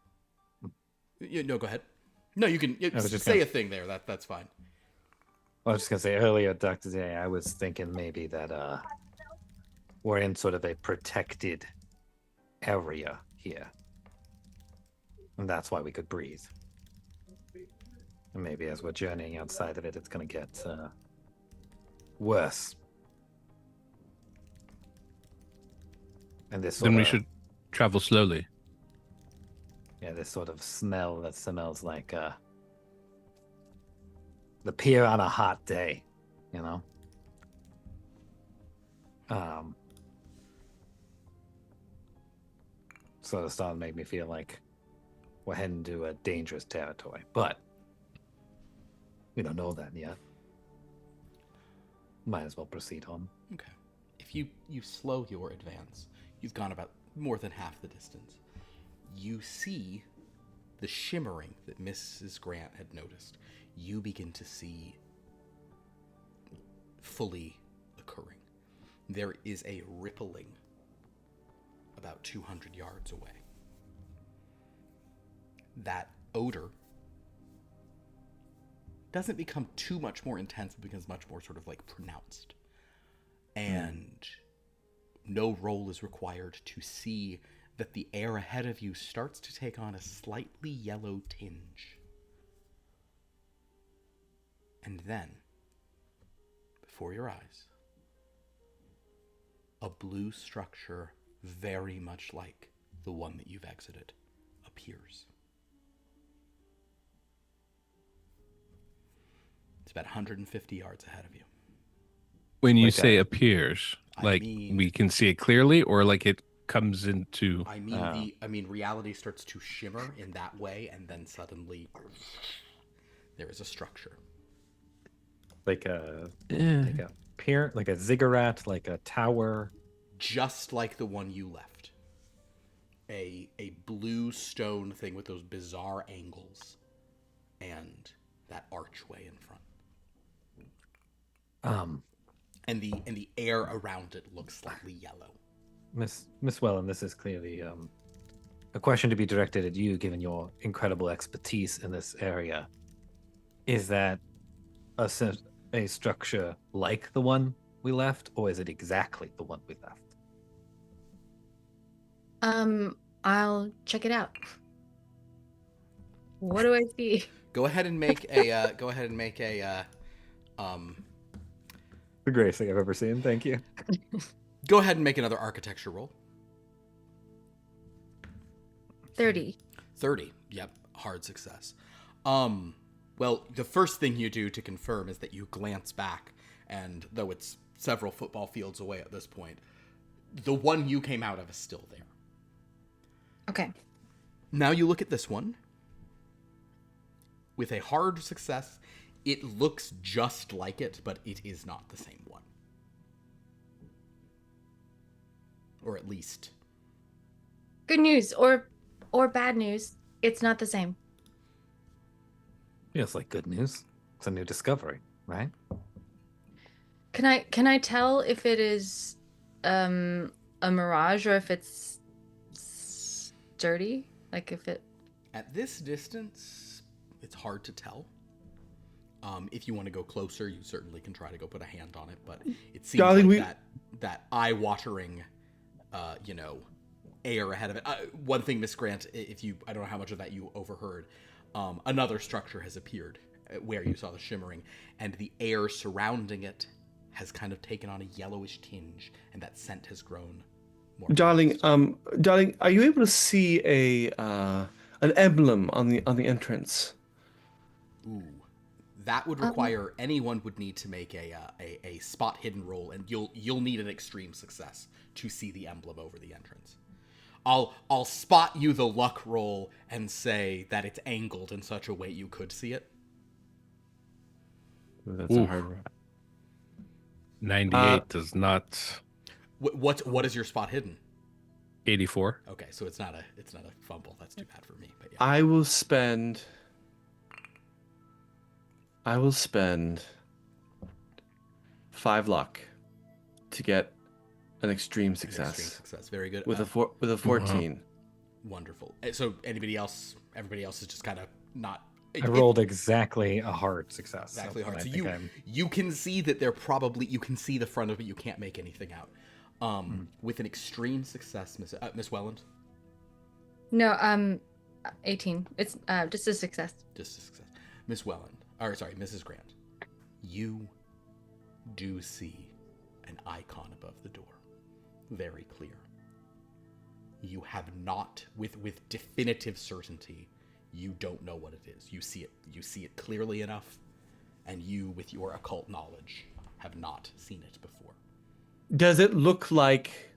go ahead. No, you can say a thing there. That's fine. I was just gonna say earlier, Dr. J, I was thinking maybe that we're in sort of a protected area here. And that's why we could breathe. And maybe as we're journeying outside of it, it's gonna get worse. And this Then we should travel slowly. Yeah, this sort of smell that smells like the pier on a hot day, you know? Sort of starting to make me feel like we're heading to a dangerous territory, but we don't know that yet. Might as well proceed on. Okay. If you slow your advance, you've gone about more than half the distance. You see the shimmering that Mrs. Grant had noticed. You begin to see fully occurring. There is a rippling about 200 yards away. That odor doesn't become too much more intense, it becomes much more sort of like pronounced. And no roll is required to see that the air ahead of you starts to take on a slightly yellow tinge. And then, before your eyes, a blue structure very much like the one that you've exited appears. It's about 150 yards ahead of you. When you Like say a- appears, I like mean- we can see it clearly, or like it comes into. I mean, reality starts to shimmer in that way, and then suddenly there is a structure. Like a pier, like a ziggurat, like a tower. Just like the one you left. A blue stone thing with those bizarre angles and that archway in front. And the air around it looks slightly yellow. Miss Wellen, this is clearly a question to be directed at you, given your incredible expertise in this area. Is that a structure like the one we left, or is it exactly the one we left? I'll check it out. What do I see? Go ahead and make a The greatest thing I've ever seen. Thank you. go ahead and make another architecture roll. 30. 30. Yep, hard success. Well, the first thing you do to confirm is that you glance back, and though it's several football fields away at this point, the one you came out of is still there. Okay. Now you look at this one. With a hard success, it looks just like it, but it is not the same one. Or at least... Good news or bad news. It's not the same. Feels like good news. It's a new discovery, right? Can I tell if it is a mirage or if it's sturdy? Like if it... At this distance, it's hard to tell. If you want to go closer, you certainly can try to go put a hand on it, but it seems Darling, like that eye-watering, air ahead of it. One thing, Miss Grant, I don't know how much of that you overheard, another structure has appeared where you saw the shimmering, and the air surrounding it has kind of taken on a yellowish tinge, and that scent has grown more. Darling, are you able to see an emblem on the entrance? Ooh, That would require anyone would need to make a spot hidden roll, and you'll need an extreme success to see the emblem over the entrance. I'll spot you the luck roll and say that it's angled in such a way you could see it. That's a hard one. 98 does not. What is your spot hidden? 84. Okay, so it's not a fumble. That's too bad for me. But yeah. I will spend 5 luck to get an extreme success. Extreme success. Very good. With a 14. Wonderful. So everybody else is just kind of not. I rolled exactly a hard success. Exactly hard. I So think you can see that you can see the front of it. You can't make anything out. With an extreme success, Miss Welland. No, 18. It's just a success. Just a success. Miss Welland. Or sorry, Mrs. Grant. You do see an icon above the door. Very clear. You have not, with definitive certainty, you don't know what it is. You see it clearly enough, and you, with your occult knowledge, have not seen it before. Does it look like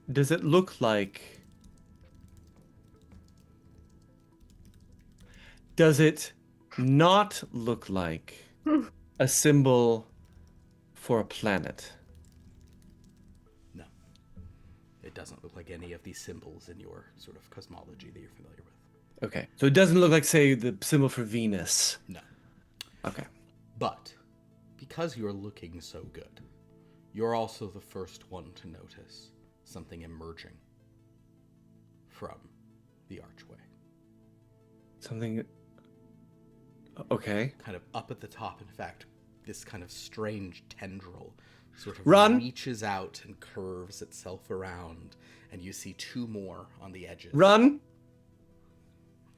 Does it not look like a symbol for a planet? No. It doesn't look like any of these symbols in your sort of cosmology that you're familiar with. Okay. So it doesn't look like, say, the symbol for Venus. No. Okay. But because you're looking so good, you're also the first one to notice something emerging from the archway. Something... Okay. Kind of up at the top, in fact, this kind of strange tendril sort of Run! reaches out and curves itself around, and you see 2 more on the edges. Run!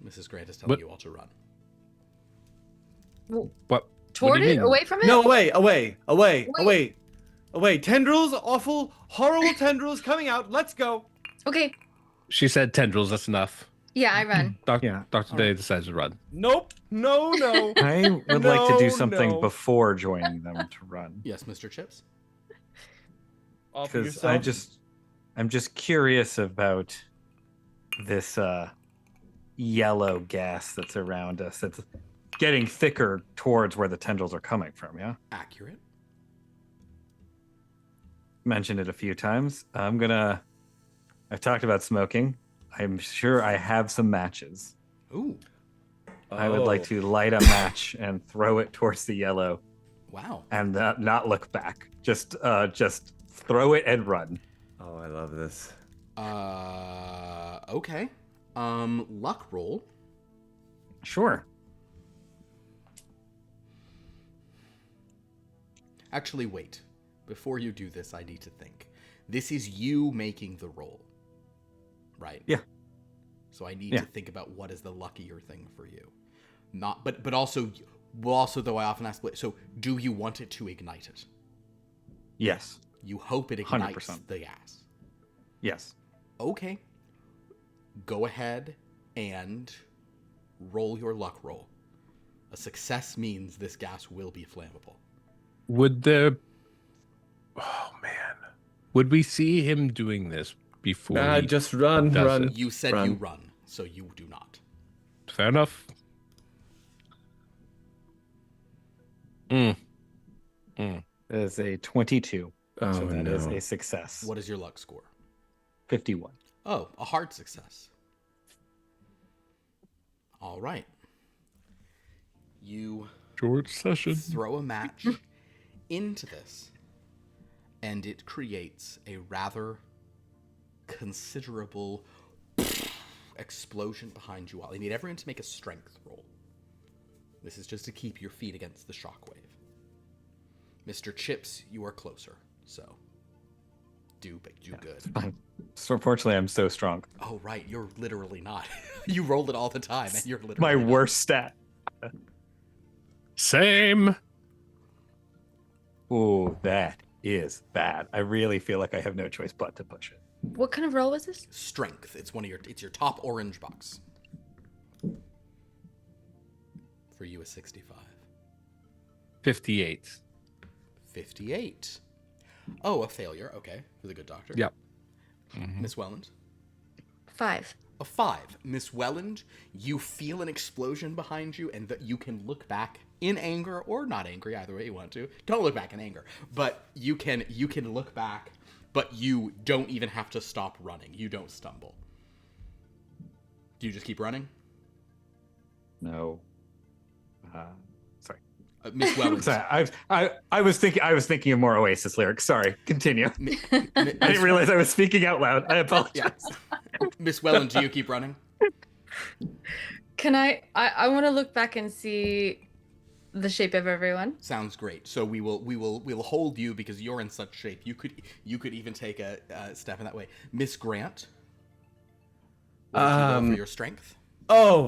Mrs. Grant is telling you all to run. What? Toward do you it? mean? Away from it? No, away. Tendrils, awful, horrible tendrils coming out. Let's go. Okay. She said tendrils. That's enough. Yeah, I run. Dr. Day decides to run. Nope. No. I would like to do No, something no. before joining them to run. Yes, Mr. Chips? Offer Because yourself. I'm just curious about this yellow gas that's around us. It's getting thicker towards where the tendrils are coming from, yeah? Accurate. Mentioned it a few times. I've talked about smoking. I'm sure I have some matches. Ooh. I would like to light a match and throw it towards the yellow Wow. and not look back. Just throw it and run. Oh, I love this. Okay. Luck roll. Sure. Actually, wait. Before you do this, I need to think. This is you making the roll, right? Yeah. So I need to think about what is the luckier thing for you. Not, but also, though I often ask, so do you want it to ignite it? Yes. You hope it ignites 100%. the gas. Yes. Okay. Go ahead and roll your luck roll. A success means this gas will be flammable. Would there... Oh, man. Would we see him doing this before he Just run. does it? You said you run, so you do not. Fair enough. That is a 22. Oh, So that is no. a success. What is your luck score? 51. Oh, a hard success. All right. You Short session. throw a match into this, and it creates a rather considerable explosion behind you all. I need everyone to make a strength roll. This is just to keep your feet against the shockwave. Mr. Chips, you are closer, so do good. Fine. So unfortunately, I'm so strong. Oh, right, you're literally not. You roll it all the time, and you're literally My not. worst stat. Same. Ooh, that is bad. I really feel like I have no choice but to push it. What kind of roll was this? Strength. It's your top orange box. For you, a 65. 58. 58. Oh, a failure. Okay, for the good doctor. Yep. Miss Welland. 5. A 5. Miss Welland, you feel an explosion behind you, and that you can look back in anger or not angry, either way you want to. Don't look back in anger, but you can look back, but you don't even have to stop running. You don't stumble. Do you just keep running? No. Sorry. Miss Welland. Sorry. I was thinking of more Oasis lyrics. Sorry. Continue. I didn't realize I was speaking out loud. I apologize. Yeah. Miss Welland, do you keep running? Can I want to look back and see the shape of everyone. Sounds great. So we'll hold you because you're in such shape. You could even take a step in that way. Miss Grant. What did you roll for your strength? Oh,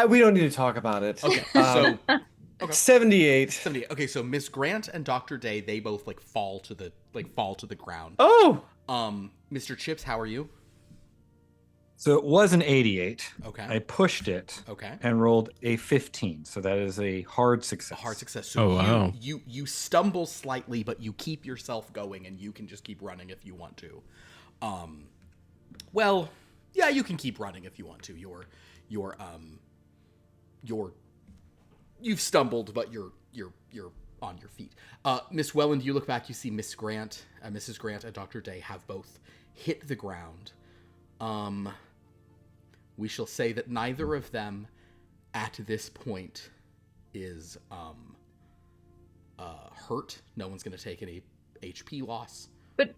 we don't need to talk about it. Okay. So 78. 78. Okay, so Miss Grant and Dr. Day, they both fall to the ground. Oh. Mr. Chips, how are you? So it was an 88. Okay. I pushed it. Okay. And rolled a 15. So that is a hard success. A hard success. So wow. you stumble slightly, but you keep yourself going, and you can just keep running if you want to. Well, yeah, you can keep running if you want to. You've stumbled, but you're on your feet. Miss Welland, you look back, you see Miss Grant, Mrs. Grant, and Dr. Day have both hit the ground. We shall say that neither of them at this point is hurt. No one's going to take any HP loss. But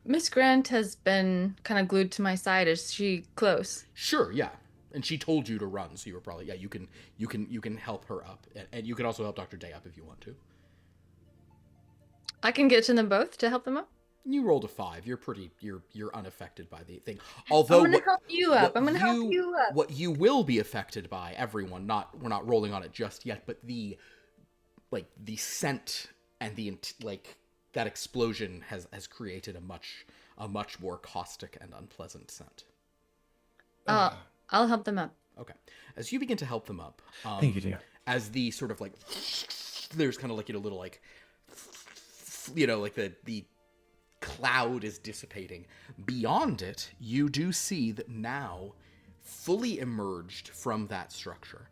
Miss Grant has been kind of glued to my side. Is she close? Sure, yeah. And she told you to run, so you were probably you can help her up, and you can also help Dr. Day up if you want to. I can get to them both to help them up. You rolled a 5. You're unaffected by the thing. Although I'm gonna help you up. I'm gonna help you up. What you will be affected by, everyone. We're not rolling on it just yet, but the scent and that explosion has created a much more caustic and unpleasant scent. I'll help them up. Okay. As you begin to help them up, Thank you, dear. as the sort of there's kind of a little the cloud is dissipating. Beyond it, you do see that now, fully emerged from that structure,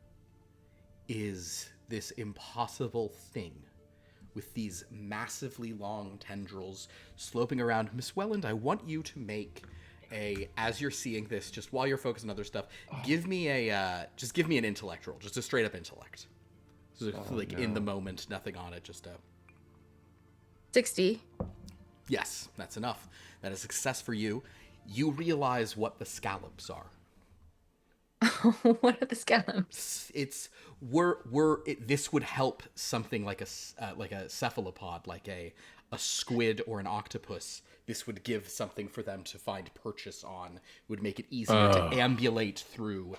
is this impossible thing with these massively long tendrils sloping around. Miss Welland, I want you to make as you're seeing this, just while you're focused on other stuff, give me an intellect roll, just a straight up intellect. So in the moment, nothing on it, just a 60. Yes, that's enough. That is success for you. You realize what the scallops are. What are the scallops? This would help something like a cephalopod, like a squid or an octopus. This would give something for them to find purchase on. Would make it easier to ambulate through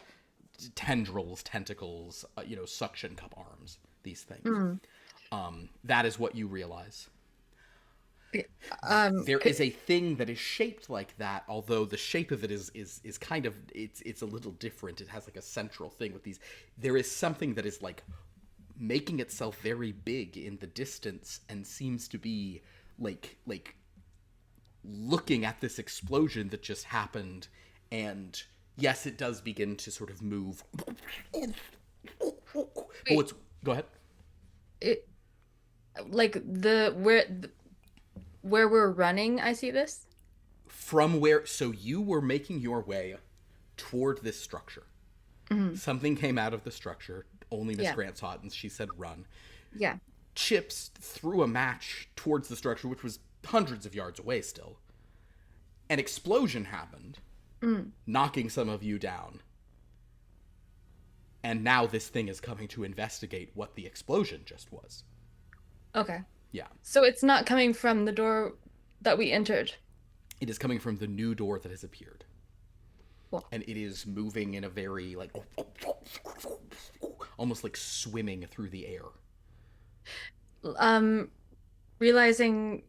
tendrils, tentacles, suction cup arms. These things. That is what you realize. There is a thing that is shaped like that, although the shape of it is kind of it's a little different. It has a central thing with these. There is something that is making itself very big in the distance and seems to be looking at this explosion that just happened. And yes, it does begin to sort of move. Go ahead. It where we're running, I see this? From where... So you were making your way toward this structure. Mm-hmm. Something came out of the structure. Only Miss Grant saw it, and she said run. Yeah. Chips threw a match towards the structure, which was hundreds of yards away still. An explosion happened, knocking some of you down. And now this thing is coming to investigate what the explosion just was. Okay. Yeah. So it's not coming from the door that we entered. It is coming from the new door that has appeared. Cool. And it is moving in a very almost like swimming through the air. Realizing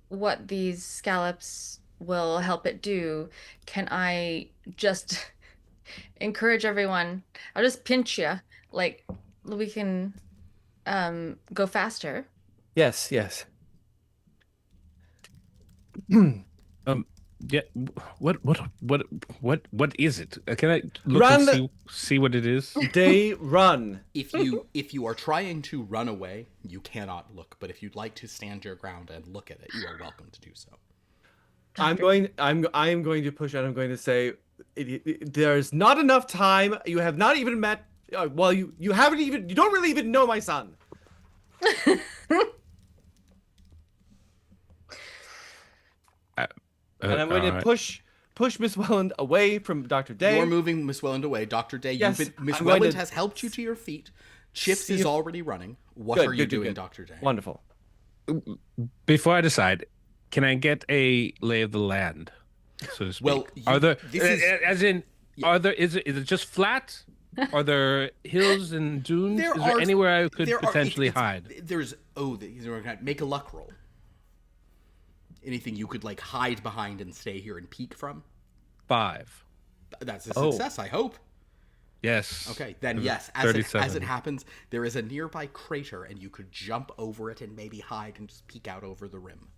what these scallops will help it do, can I just encourage everyone. I'll just pinch you. Like, we can go faster. Yes, yes. Yeah. What is it? Can I look Run! and see what it is? Day, run. If you are trying to run away, you cannot look. But if you'd like to stand your ground and look at it, you are welcome to do so. I am going to push out. I'm going to say, there's not enough time. You have not even met. Well, you haven't even. You don't really even know my son. And I'm going to push Miss Welland away from Dr. Day. You're moving Miss Welland away. Dr. Day, Yes, Miss I'm going Welland to has helped you to your feet. Chips see is if- already running. What Good, are you good, good, doing, good. Dr. Day? Wonderful. Before I decide, can I get a lay of the land, so to speak? Well, are there this is- as in are there is it just flat? Are there hills and dunes? Is there anywhere I could potentially hide? Make a luck roll. Anything you could like hide behind and stay here and peek from? 5. That's a success, I hope. Yes. Okay, then yes, as it happens, there is a nearby crater, and you could jump over it and maybe hide and just peek out over the rim.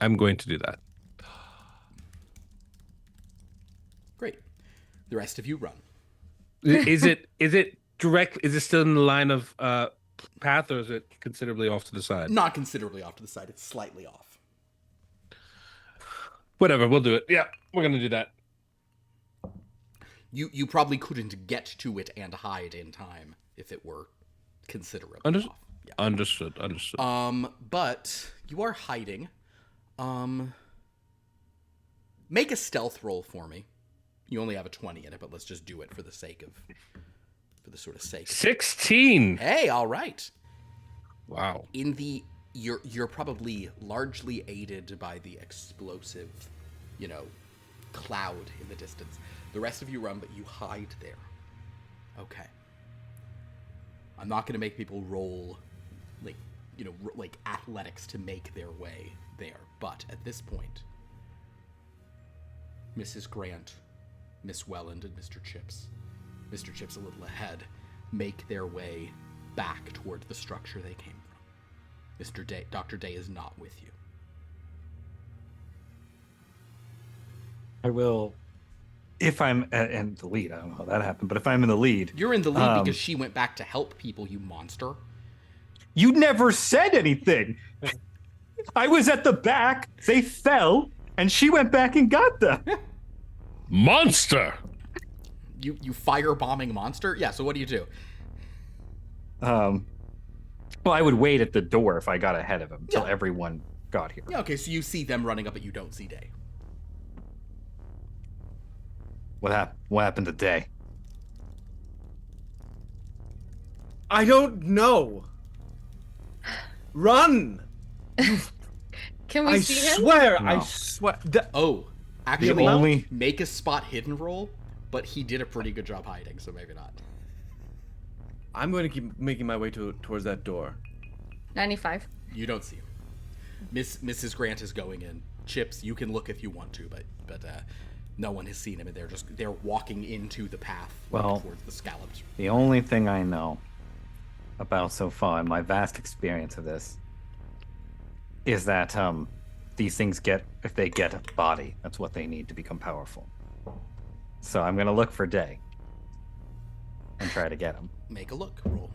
I'm going to do that. Great. The rest of you run. Is it direct? Is it still in the line of path, or is it considerably off to the side? Not considerably off to the side. It's slightly off. Whatever, we'll do it. Yeah, we're gonna do that. You probably couldn't get to it and hide in time if it were considerably off. Yeah. Understood. But you are hiding. Make a stealth roll for me. You only have a 20 in it, but let's just do it for the sake of 16. Hey, all right. Wow. You're probably largely aided by the explosive, cloud in the distance. The rest of you run, but you hide there. Okay. I'm not going to make people roll, like athletics to make their way there. But at this point, Mrs. Grant, Miss Welland, and Mr. Chips a little ahead, make their way back toward the structure they came from. Dr. Day is not with you. I will, if I'm in the lead. I don't know how that happened, but if I'm in the lead, You're in the lead because she went back to help people, you monster. you never said anything. I was at the back. They fell, and she went back and got them. Monster. You firebombing monster? Yeah, so what do you do? Well, I would wait at the door if I got ahead of him until everyone got here. Yeah, okay, so you see them running up, but you don't see Day. What happened today? I don't know. Run! Can we I see him? swear, No. I swear. Actually, only- make a spot hidden roll, but he did a pretty good job hiding, so maybe not. I'm going to keep making my way towards that door. 95. You don't see him. Mrs. Grant is going in. Chips, you can look if you want to, but no one has seen him, and they're walking into the path towards the scallops. The only thing I know about so far in my vast experience of this is that these things if they get a body, that's what they need to become powerful. So I'm gonna look for Day and try to get him. Make a look roll.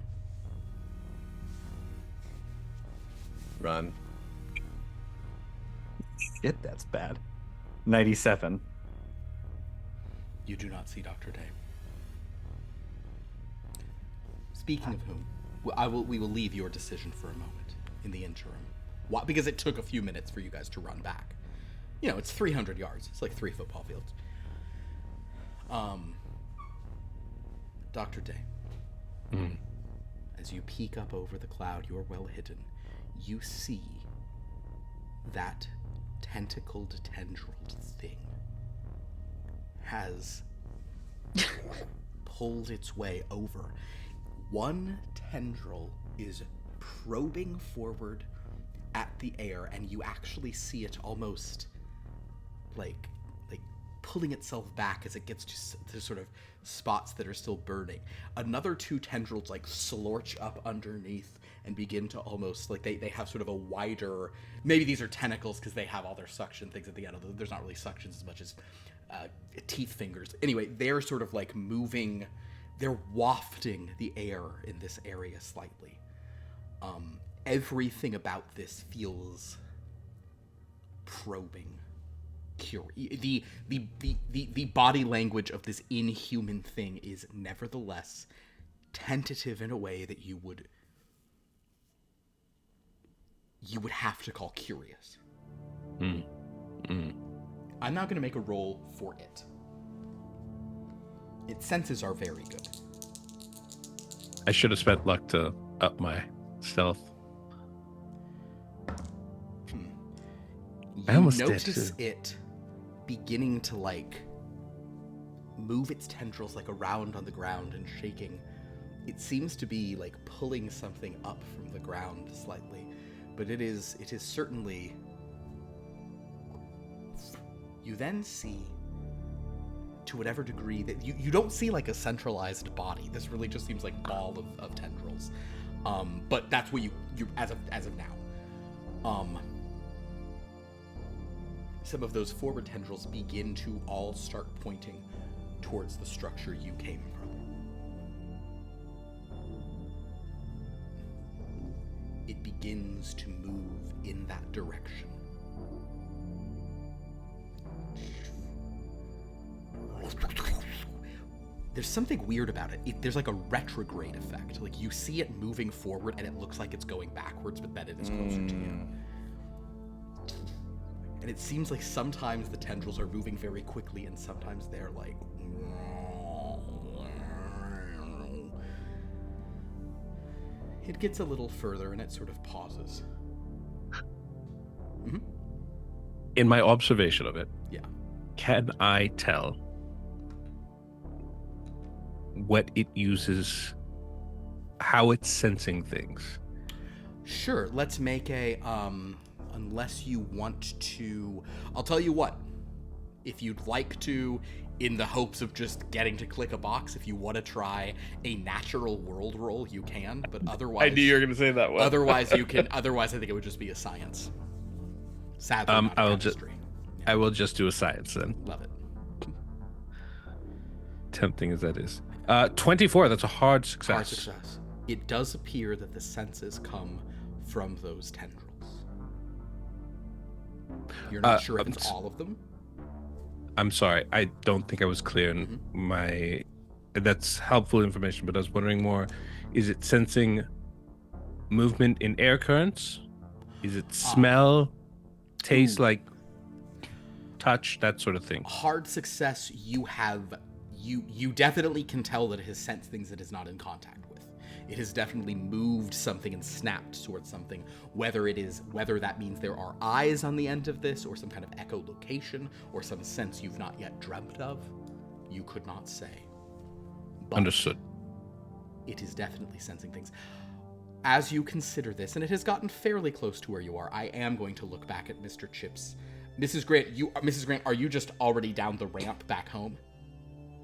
Run. Shit, that's bad. 97. You do not see Dr. Day. Speaking of whom, we will leave your decision for a moment in the interim. Why? Because it took a few minutes for you guys to run back. It's 300 yards. It's like 3 football fields. Dr. Day, as you peek up over the cloud, you're well hidden. You see that tentacled, tendrilled thing has pulled its way over. One tendril is probing forward, at the air, and you actually see it almost like pulling itself back as it gets to sort of spots that are still burning. Another 2 tendrils like slorch up underneath and begin to almost like they have sort of a wider, maybe these are tentacles because they have all their suction things at the end of them. There's not really suctions as much as teeth fingers. Anyway, they're sort of like moving, they're wafting the air in this area slightly. Everything about this feels probing. The body language of this inhuman thing is nevertheless tentative in a way that you would have to call curious. I'm not going to make a roll for it. Its senses are very good. I should have spent luck to up my stealth. I almost did, notice too. it beginning to like move its tendrils like around on the ground and shaking. It seems to be like pulling something up from the ground slightly, but it is certainly. You then see, to whatever degree that you don't see like a centralized body. This really just seems like ball of tendrils. But that's what you as of now. Some of those forward tendrils begin to all start pointing towards the structure you came from. It begins to move in that direction. There's something weird about it. There's like a retrograde effect. Like you see it moving forward and it looks like it's going backwards, but then it is closer to you. And it seems like sometimes the tendrils are moving very quickly and sometimes they're like... It gets a little further and it sort of pauses. Mm-hmm. In my observation of it, Yeah. can I tell what it uses, how it's sensing things? Sure, let's make a, unless you want to, I'll tell you what, if you'd like to, in the hopes of just getting to click a box, if you want to try a natural world roll, you can, but otherwise... I knew you were going to say that one. Otherwise, I think it would just be a science. Sadly, not a chemistry. I will just do a science then. Love it. Tempting as that is. 24, that's a hard success. Hard success. It does appear that the senses come from those tendrils. You're not sure if it's all of them? I'm sorry, I don't think I was clear in my... That's helpful information, but I was wondering more, is it sensing movement in air currents? Is it smell, taste, like touch, that sort of thing? Hard success, you definitely can tell that it has sensed things it is not in contact with. It has definitely moved something and snapped towards something, whether that means there are eyes on the end of this, or some kind of echolocation, or some sense you've not yet dreamt of, you could not say. But Understood. It is definitely sensing things. As you consider this, and it has gotten fairly close to where you are, I am going to look back at Mr. Chips. Mrs. Grant, are you just already down the ramp back home?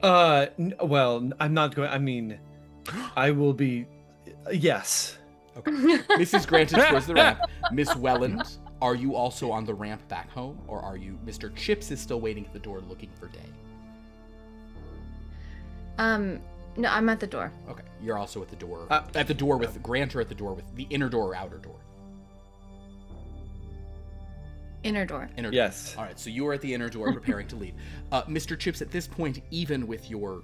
Well, I'm not going. I mean, I will be. Yes. Okay. Mrs. Grant is towards the ramp. Miss Welland, are you also on the ramp back home, or are you? Mr. Chips is still waiting at the door, looking for Day. No, I'm at the door. Okay, you're also at the door. At the door with Grant, or at the door with the inner door or outer door? Inner door. Inner door. Yes. All right, so you are at the inner door preparing to leave. Mr. Chips, at this point, even with your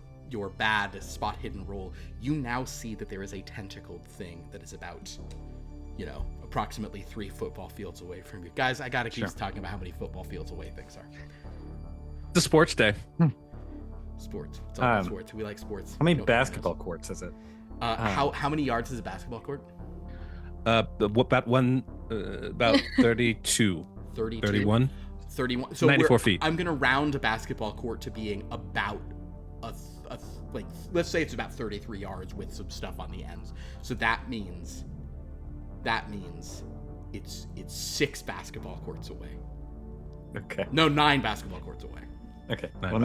bad spot hidden roll, you now see that there is a tentacled thing that is about, approximately 3 football fields away from you. Guys, I gotta keep talking about how many football fields away things are. The sports day. Sports. It's all about sports. We like sports. How many basketball courts is it? How many yards is a basketball court? About 32. 32. 31. 31. So 94 feet. I'm gonna round a basketball court to being about let's say it's about 33 yards with some stuff on the ends. So that means It's 6 basketball courts away. Okay. No, 9 basketball courts away. Okay. Nine Well,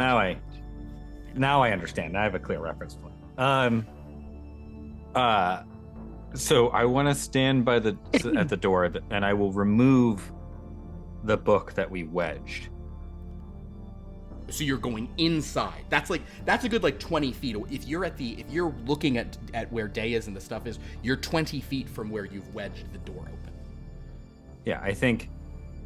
now I understand. I have a clear reference point. So I want to stand by at the door, and I will remove the book that we wedged. So you're going inside. That's a good like 20 feet. If you're looking at where Day is and the stuff is, you're 20 feet from where you've wedged the door open. Yeah, I think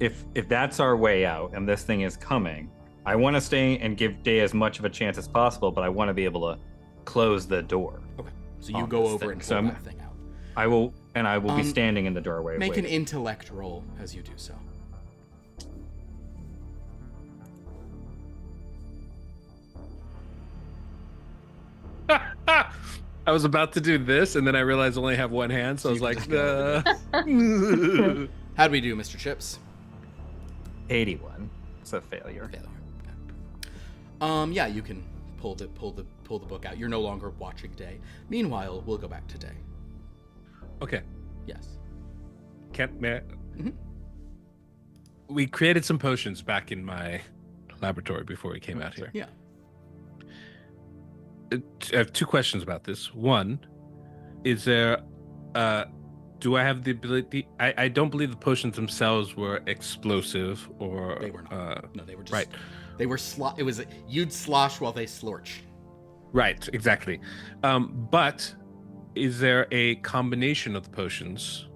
if that's our way out and this thing is coming, I want to stay and give Day as much of a chance as possible, but I want to be able to close the door. Okay. So you go over and pull that thing out. I will be standing in the doorway. Make an waiting. intellect roll as you do so. I was about to do this, and then I realized I only have one hand, so I was you like, can just How do we do, Mr. Chips? 81. It's a failure. Failure. Okay. Yeah, you can pull the book out. You're no longer watching Day. Meanwhile, we'll go back to Day. okay. Yes. We created some potions back in my laboratory before we came out here. Yeah. I have 2 questions about this. One, is there do I have the ability I don't believe the potions themselves were explosive or They were not. No, they were just right. They were it was you'd slosh while they slorch. Right, exactly. But is there a combination of the potions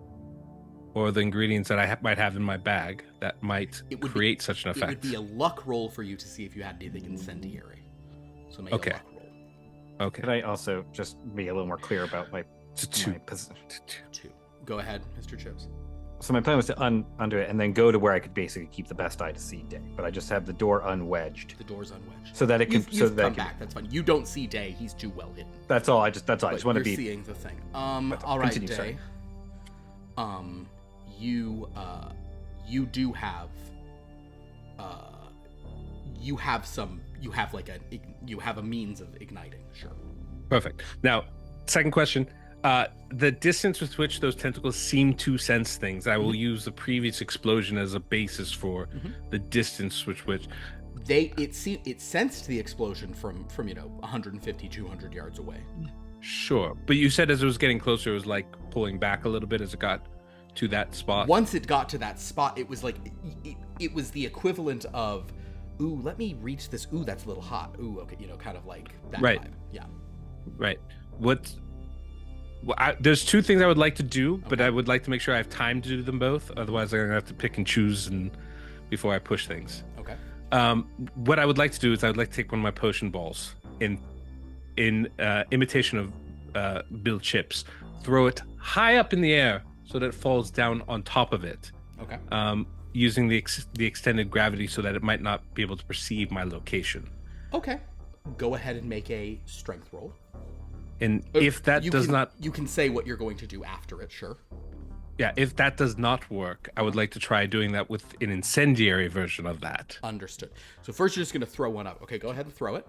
or the ingredients that I might have in my bag that might create such an effect? It would be a luck roll for you to see if you had anything incendiary. So make a luck roll. Okay. Could I also just be a little more clear about my Two. position? 2. Go ahead, Mr. Chips. So my plan was to undo it and then go to where I could basically keep the best eye to see Day, but I just have the door unwedged The door's unwedged. so that it can. You've that come it can, back. That's fine. You don't see Day. He's too well hidden. That's all. I just want to You're be. seeing the thing. But All right, continue, Day. sorry. You do have. You have a means of igniting. Sure. Perfect. Now, second question. The distance with which those tentacles seem to sense things, I will use the previous explosion as a basis for the distance with which it sensed the explosion from 150, 200 yards away. Sure. But you said as it was getting closer, it was like pulling back a little bit as it got to that spot. Once it got to that spot, it was like it was the equivalent of, ooh, let me reach this. Ooh, that's a little hot. Ooh, okay, kind of like that Right. vibe. Yeah. Right. There's 2 things I would like to do, but Okay. I would like to make sure I have time to do them both. Otherwise, I'm gonna have to pick and choose before I push things. Okay. What I would like to do is I would like to take one of my potion balls in imitation of Bill Chips, throw it high up in the air so that it falls down on top of it, Okay. using the extended gravity so that it might not be able to perceive my location. Okay. Go ahead and make a strength roll. And if that you can say what you're going to do after it. Sure. Yeah, if that does not work, I would like to try doing that with an incendiary version of that. Understood. So first, you're just going to throw one up. Okay, go ahead and throw it.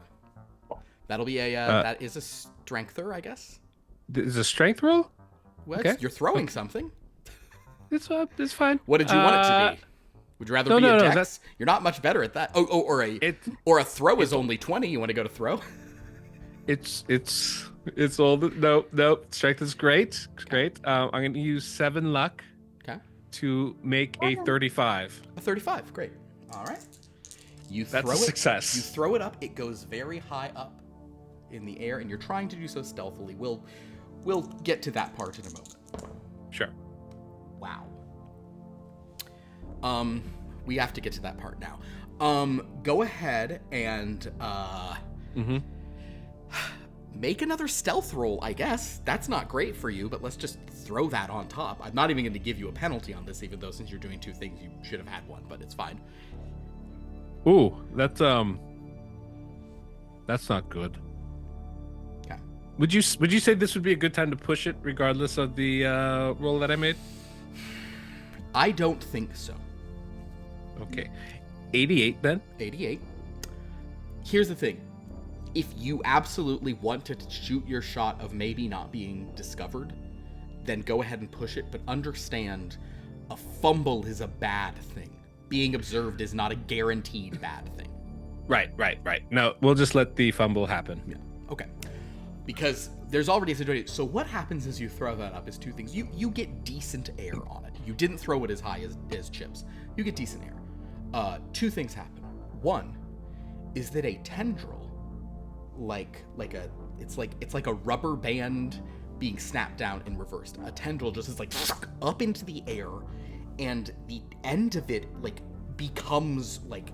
That'll be that is a strengther, I guess. Is a strength roll? Well, Okay. you're throwing something. It's fine. What did you want it to be? Would you rather be a dex? that's- You're not much better at that. Or a throw is only 20. You want to go to throw? It's all the no. Strength is great. It's great. I'm going to use 7 luck. Okay. To make a 35. A 35. Great. All right. That's a success. You throw it up. It goes very high up in the air, and you're trying to do so stealthily. We'll get to that part in a moment. Sure. Wow. We have to get to that part now. Go ahead and make another stealth roll, I guess. That's not great for you, but let's just throw that on top. I'm not even going to give you a penalty on this, even though since you're doing 2 things, you should have had one, but it's fine. Ooh, that's not good. Okay. Would you say this would be a good time to push it, regardless of the roll that I made? I don't think so. Okay, 88 then. 88. Here's the thing. If you absolutely want to shoot your shot of maybe not being discovered, then go ahead and push it, but understand a fumble is a bad thing. Being observed is not a guaranteed bad thing. Right. No, we'll just let the fumble happen. Yeah. Okay. Because there's already a situation. So what happens as you throw that up is two things. You get decent air on it. You didn't throw it as high as Chips. You get decent air. Two things happen. One is that a tendril, it's like a rubber band being snapped down and reversed. A tendril just is like up into the air, and the end of it like becomes like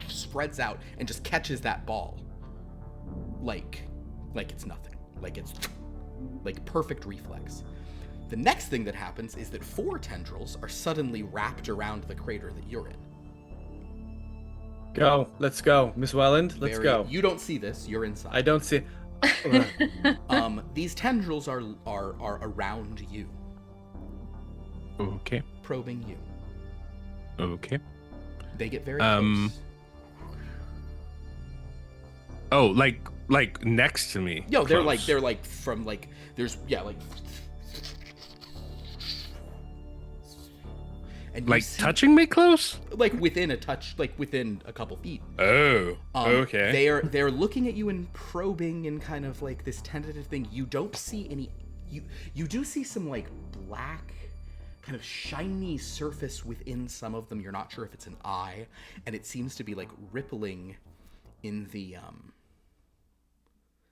spreads out and just catches that ball like it's nothing. Like it's like perfect reflex. The next thing that happens is that 4 tendrils are suddenly wrapped around the crater that you're in. Go. Let's go. Miss Welland, let's go. You don't see this. You're inside. I don't see. These tendrils are around you, Okay. probing you. Okay. They get very close. Oh, like next to me. Yo, they're close. like from like there's like and you like see, touching me close. like within a touch, like within a couple feet. Oh. Okay. They're looking at you and probing and kind of like this tentative thing. You don't see any. You do see some like black, kind of shiny surface within some of them. You're not sure if it's an eye, and it seems to be like rippling in the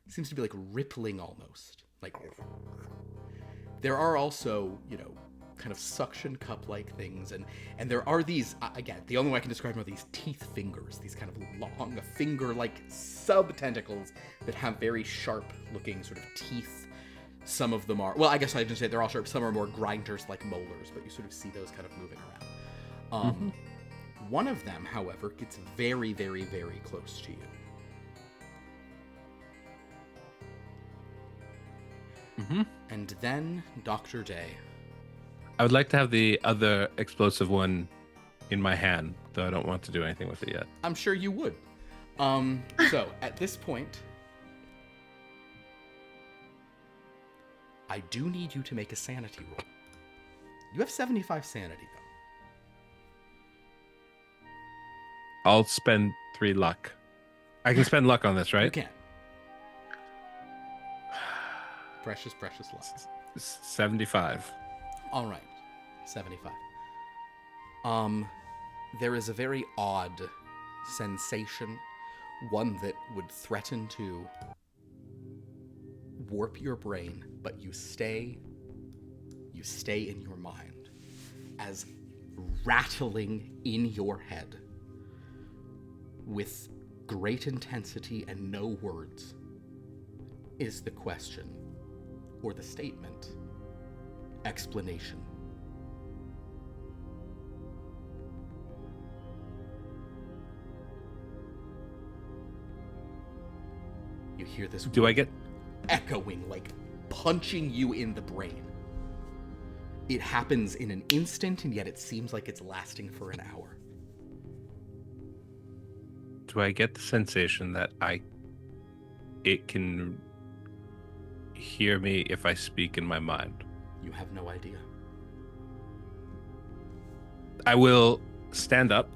seems to be like rippling almost. Like there are also, kind of suction cup like things, and there are these again, the only way I can describe them are these teeth fingers, these kind of long finger like sub tentacles that have very sharp looking sort of teeth. Some of them are, well, I guess I didn't say they're all sharp, some are more grinders like molars, but you sort of see those kind of moving around. One of them, however, gets very, very, very close to you. And then Dr. Day. I would like to have the other explosive one in my hand, though I don't want to do anything with it yet. I'm sure you would. So at this point, I do need you to make a sanity roll. You have 75 sanity, though. I'll spend 3 luck. I can spend luck on this, You right? can. Precious, precious luck. 75. All right, 75. There is a very odd sensation, one that would threaten to warp your brain, but you stay in your mind, as rattling in your head with great intensity and no words is the question, or the statement, explanation. You hear this Do I get... echoing, like punching you in the brain. It happens in an instant, and yet it seems like it's lasting for an hour. Do I get the sensation that it can hear me if I speak in my mind? You have no idea. I will stand up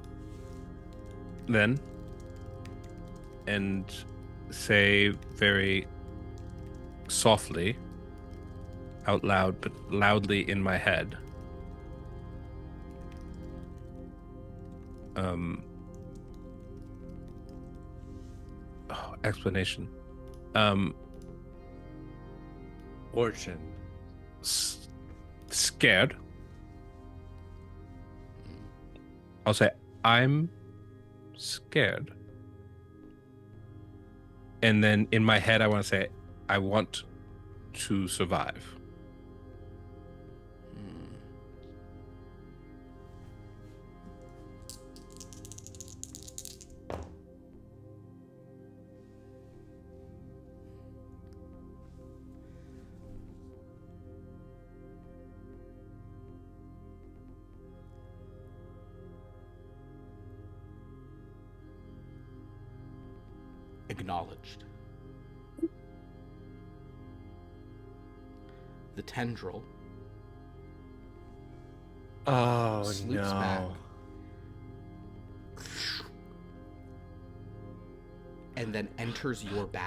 then and say very softly, out loud, but loudly in my head, explanation. Fortune. Scared. I'll say, I'm scared. And then in my head, I want to say, I want to survive. Acknowledged. The tendril Oh sloops back, no. and then enters your bag.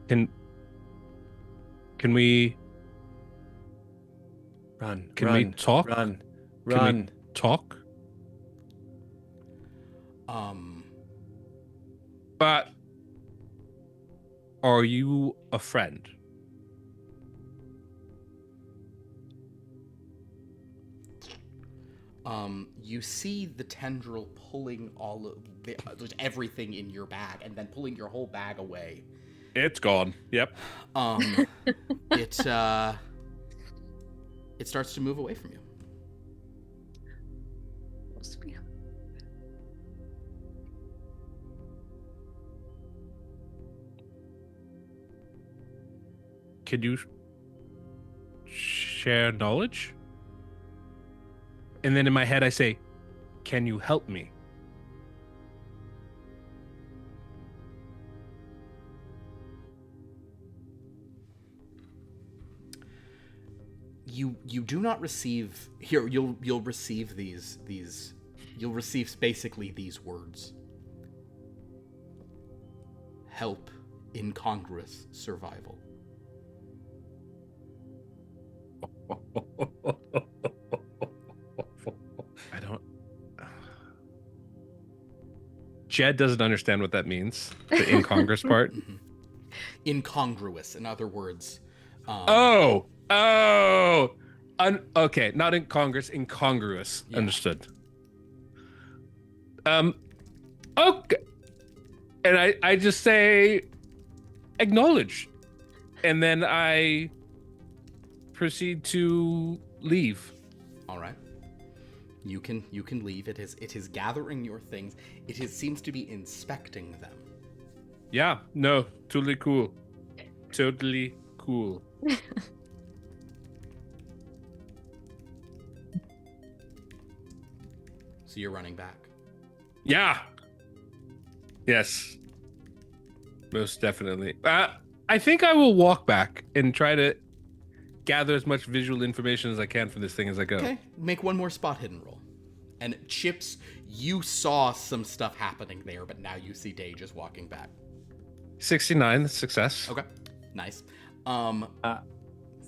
Can we Run. Can run, we talk? Run. Can Run. we talk? But are you a friend? You see the tendril pulling all of there's everything in your bag, and then pulling your whole bag away. It's gone. Yep. It starts to move away from you. Can you share knowledge? And then in my head I say, can you help me? You do not receive here. You'll receive these. You'll receive basically these words: help, incongruous survival. I don't. Jed doesn't understand what that means. The incongruous part. Mm-hmm. Incongruous, in other words. Okay, not incongruous, incongruous. Yeah. Understood. Okay, and I just say acknowledge, and then I proceed to leave. All right. You can leave. It is gathering your things. Seems to be inspecting them. Yeah, no, totally cool. Totally cool. So you're running back. Yeah. Yes. Most definitely. I think I will walk back and try to gather as much visual information as I can from this thing as I go. Okay. Make one more spot hidden roll. And Chips, you saw some stuff happening there, but now you see Day just walking back. 69, success. Okay. Nice.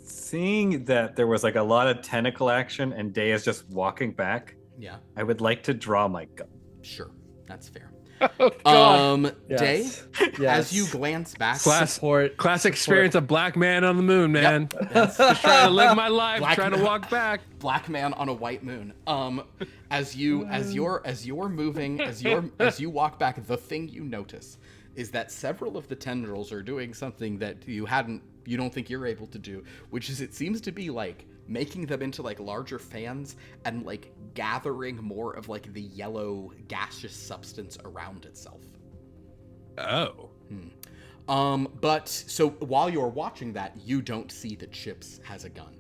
Seeing that there was like a lot of tentacle action and Day is just walking back, Yeah. I would like to draw my gun. Sure. That's fair. Oh, God. Day, Yes. as you glance back, Classic experience of black man on the moon, man. Yep. Just trying to live my life, Black trying to man. walk back. black man on a white moon. As you're moving, as you walk back, the thing you notice is that several of the tendrils are doing something that you don't think you're able to do, which is it seems to be like making them into like larger fans and like gathering more of like the yellow gaseous substance around itself. Oh. But so while you're watching that, you don't see that Chips has a gun.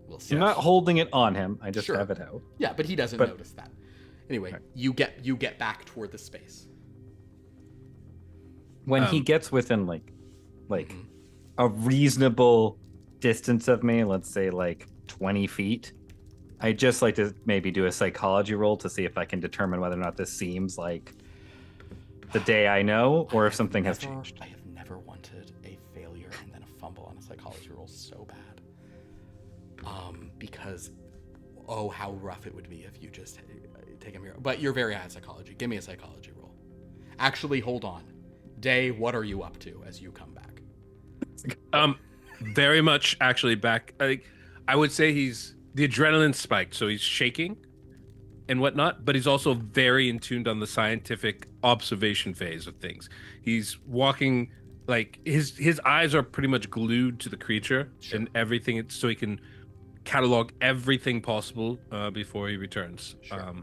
We'll see. I'm not holding it on him. I just Sure. have it out. Yeah, but he doesn't But- notice that. Anyway, Right. you get back toward the space. When he Um, gets within like Mhm. a reasonable distance of me, let's say like 20 feet, I just like to maybe do a psychology roll to see if I can determine whether or not this seems like the Day I know or if something has changed. I have never wanted a failure and then a fumble on a psychology roll so bad. Because how rough it would be if you just take a mirror. But you're very high at psychology. Give me a psychology roll. Actually, hold on. Day, what are you up to as you come back? Very much actually back. I would say the adrenaline spiked, so he's shaking and whatnot, but he's also very in tuned on the scientific observation phase of things. He's walking like his eyes are pretty much glued to the creature and everything, so he can catalog everything possible before he returns. Sure.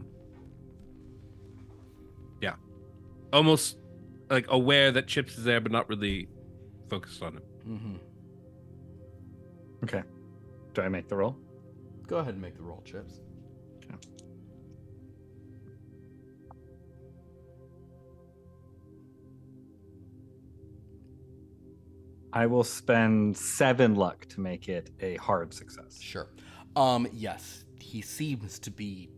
Yeah, almost like aware that Chips is there, but not really focused on him. Mm-hmm. Okay. Do I make the roll? Go ahead and make the roll, Chips. I will spend 7 luck to make it a hard success. Sure. Yes, he seems to be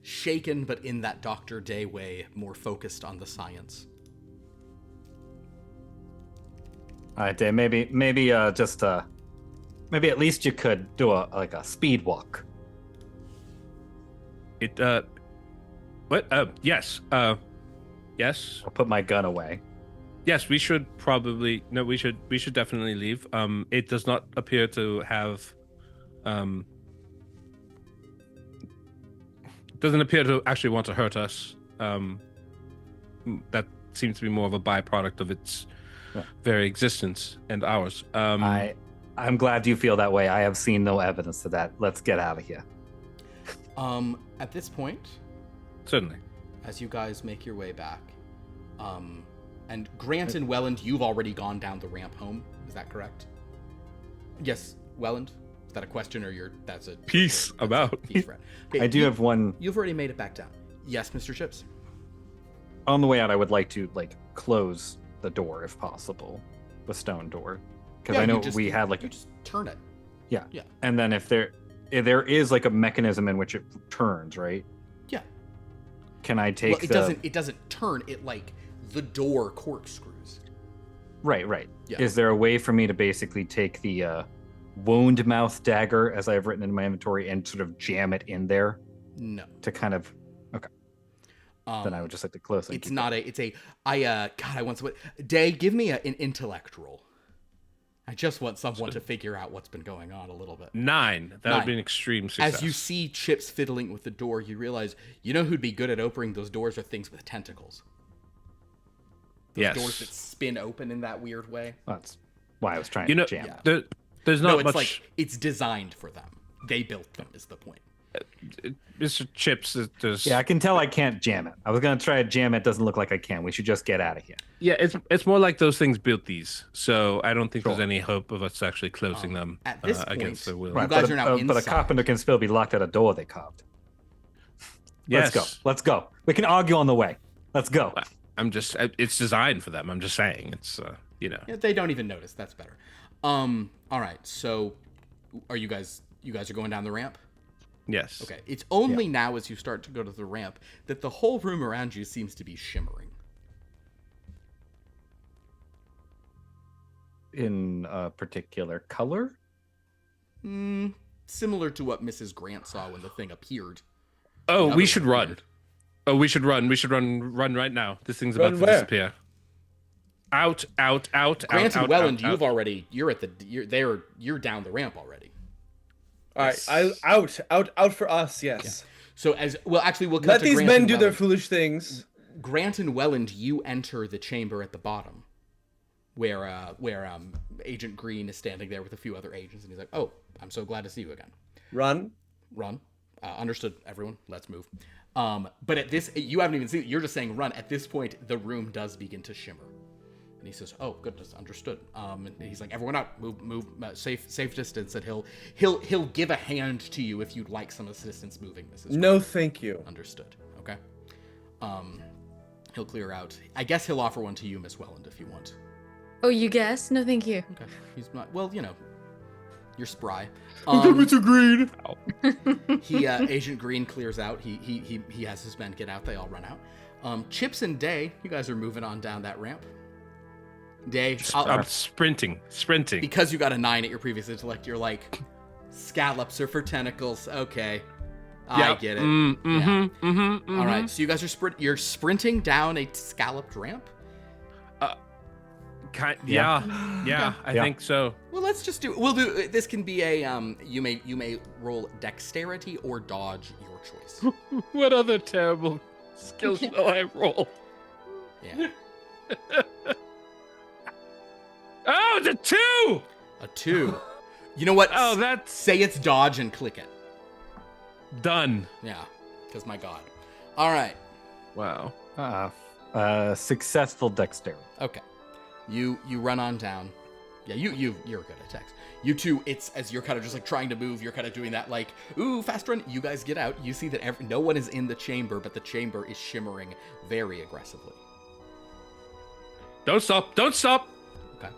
shaken, but in that Dr. Day way, more focused on the science. All right, Dave. Maybe maybe at least you could do a speed walk. What? Yes. Yes. I'll put my gun away. Yes, we should probably no. We should definitely leave. It does not appear to have. Doesn't appear to actually want to hurt us. That seems to be more of a byproduct of its very existence and ours. I'm glad you feel that way. I have seen no evidence of that. Let's get out of here. At this point, Certainly. as you guys make your way back, and Grant and Welland, you've already gone down the ramp home. Is that correct? Yes, Welland. Is that a question or that's a Peace that's about. a peace friend. Okay, I do have one. You've already made it back down. Yes, Mr. Chips. On the way out, I would like to close the door if possible, the stone door, because Yeah, I know you we had you just turn it. yeah. Yeah. And then if there is a mechanism in which it turns, right? Yeah. Can I take Well, it doesn't turn. It the door corkscrews. Right. Yeah. Is there a way for me to basically take the wound mouth dagger, as I have written in my inventory, and sort of jam it in there No. to kind of? Then I would just like to close it. It's not a. It's a. God, I want someone. Day, give me an intellect roll. I just want someone to figure out what's been going on a little bit. 9. That 9. would be an extreme success. As you see Chips fiddling with the door, you realize who'd be good at opening those doors are things with tentacles. Those Yes. doors that spin open in that weird way. That's why I was trying You know, to jam yeah. it. there's No, not it's much. it's designed for them. They built them. Is the point. Mr. Chips, there's Yeah, I can tell I can't jam it. I was gonna try to jam it. Doesn't look like I can. We should just get out of here. Yeah, it's more like those things built these, so I don't think there's Sure. any hope of us actually closing them at this against point, their will. Right. guys but are now but a inside. carpenter can still be locked at a door they carved. Yes. Let's go. We can argue on the way. Let's go. It's designed for them. I'm just saying, it's Yeah, they don't even notice. That's better. All right. So, are you guys are going down the ramp? Yes. Okay. It's only now as you start to go to the ramp that the whole room around you seems to be shimmering. In a particular color? Similar to what Mrs. Grant saw when the thing appeared. Oh, The we other should one run. appeared. Oh, we should run. We should run right now. This thing's Run about to where? disappear. Out. Grant out, and out, Welland, out, you've out. already you're down the ramp already. All right, out for us. Yes. So actually we'll cut Let to these Grant men and do their Welland. foolish things. Grant and Welland, you enter the chamber at the bottom, where Agent Green is standing there with a few other agents, and he's like, "Oh, I'm so glad to see you again." Run. Run. Understood, everyone. Let's move. But at this, you haven't even seen it. You're just saying run. At this point, the room does begin to shimmer, and he says, "Oh, goodness, understood." And he's like, "Everyone out, move, safe distance." And he'll give a hand to you if you'd like some assistance moving. Mrs. No, Grant. thank you. Understood. Okay. He'll clear out. I guess he'll offer one to you, Miss Welland, if you want. Oh, you guess? No, thank you. Okay. He's not. Well, you're spry. Mr. Green. Agent Green clears out. He has his men get out. They all run out. Chips and Day, you guys are moving on down that ramp. Day, I'm sprinting. because you got a 9 at your previous intellect, you're like, scallops are for tentacles. Okay, I Yep. get it. Mm-hmm. All right, so you guys are you're sprinting down a scalloped ramp. Yeah, I Yeah. think so. Well, let's just do. We'll do. This can be a You may roll dexterity or dodge, your choice. What other terrible skill shall I roll? Yeah, Oh, it's a 2! a 2. You know what? Oh, that's Say it's dodge and click it. done. Yeah, because my God. All right. Wow. Successful dexterity. Okay. You run on down. Yeah, you're good at text. You two, it's as you're kind of just like trying to move, you're kind of doing that like, ooh, fast run. You guys get out. You see that no one is in the chamber, but the chamber is shimmering very aggressively. Don't stop. Okay.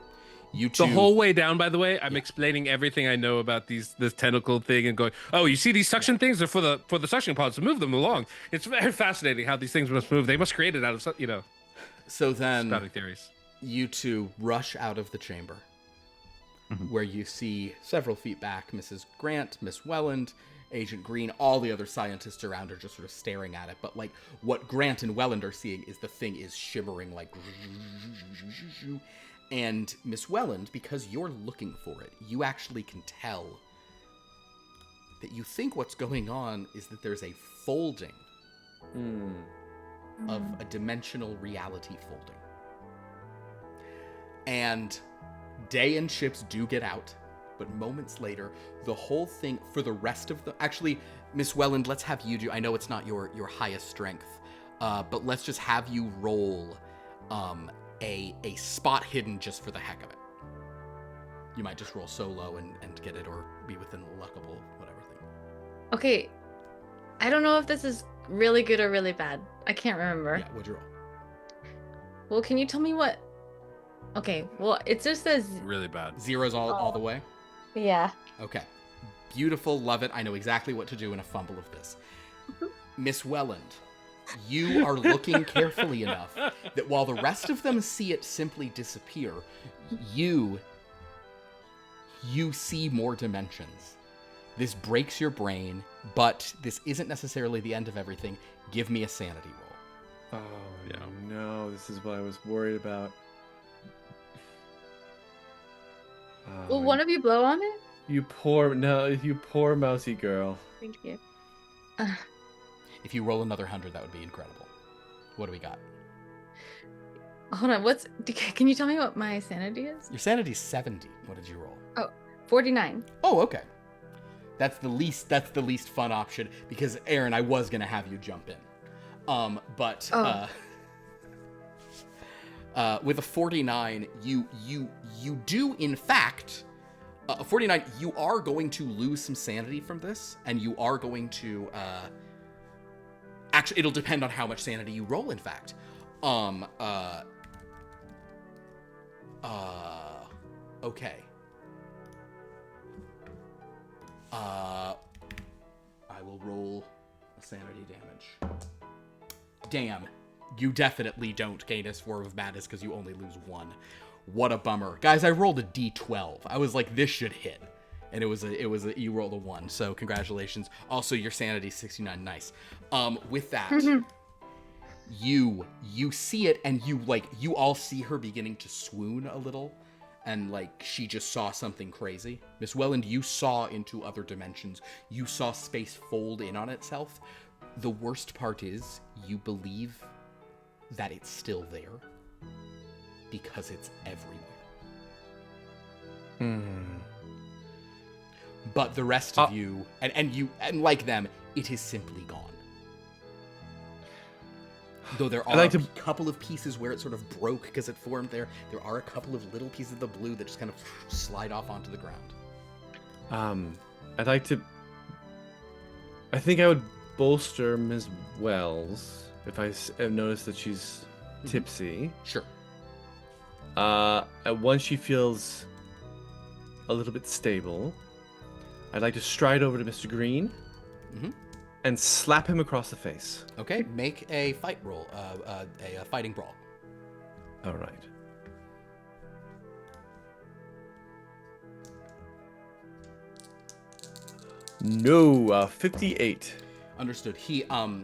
You two. The whole way down, by the way, I'm Yeah. explaining everything I know about this tentacle thing and going, oh, you see these suction things? They're for the suction pods to move them along. It's very fascinating how these things must move. They must create it out of, So then spouting theories. you two rush out of the chamber, where you see several feet back Mrs. Grant, Miss Welland, Agent Green, all the other scientists around are just sort of staring at it. But like what Grant and Welland are seeing is the thing is shimmering like. And Miss Welland, because you're looking for it, you actually can tell that you think what's going on is that there's a folding of a dimensional reality folding. And Day and Chips do get out, but moments later, the whole thing for the rest of the... Actually, Miss Welland, let's have you do... I know it's not your highest strength, but let's just have you roll a spot hidden just for the heck of it. You might just roll so low and get it, or be within the luckable whatever thing. Okay, I don't know if this is really good or really bad. I can't remember. Yeah, what'd you roll? Well, can you tell me what? Okay, well, it just says... Really bad. Zeros all the way? Yeah. Okay. Beautiful, love it. I know exactly what to do in a fumble of this. Miss Welland, you are looking carefully enough that while the rest of them see it simply disappear, you see more dimensions. This breaks your brain, but this isn't necessarily the end of everything. Give me a sanity roll. Oh, Yeah. no, this is what I was worried about. Will one of you blow on it? You poor mousy girl. Thank you. If you roll another 100, that would be incredible. What do we got? Hold on, can you tell me what my sanity is? Your sanity's 70. What did you roll? 49. Oh, okay. That's the least fun option, because Aaron, I was gonna have you jump in. With a 49, you do in fact, a 49, you are going to lose some sanity from this, and you are going to actually, it'll depend on how much sanity you roll, in fact. Okay. I will roll a sanity damage. Damn. You definitely don't gain a Swarm of Madness because you only lose 1. What a bummer. Guys, I rolled a D12. I was like, this should hit. And you rolled a 1, so congratulations. Also, your sanity's 69, nice. With that, you see it, and you all see her beginning to swoon a little, and like she just saw something crazy. Miss Welland, you saw into other dimensions. You saw space fold in on itself. The worst part is, you believe that it's still there because it's everywhere. But the rest of you, and like them, it is simply gone. Though there are a couple of pieces where it sort of broke because it formed there. There are a couple of little pieces of the blue that just kind of slide off onto the ground. I think I would bolster Ms. Wells if I have noticed that she's tipsy. Sure. Once she feels a little bit stable, I'd like to stride over to Mr. Green and slap him across the face. Okay, make a fight roll, a fighting brawl. All right. No, 58. Understood. He, I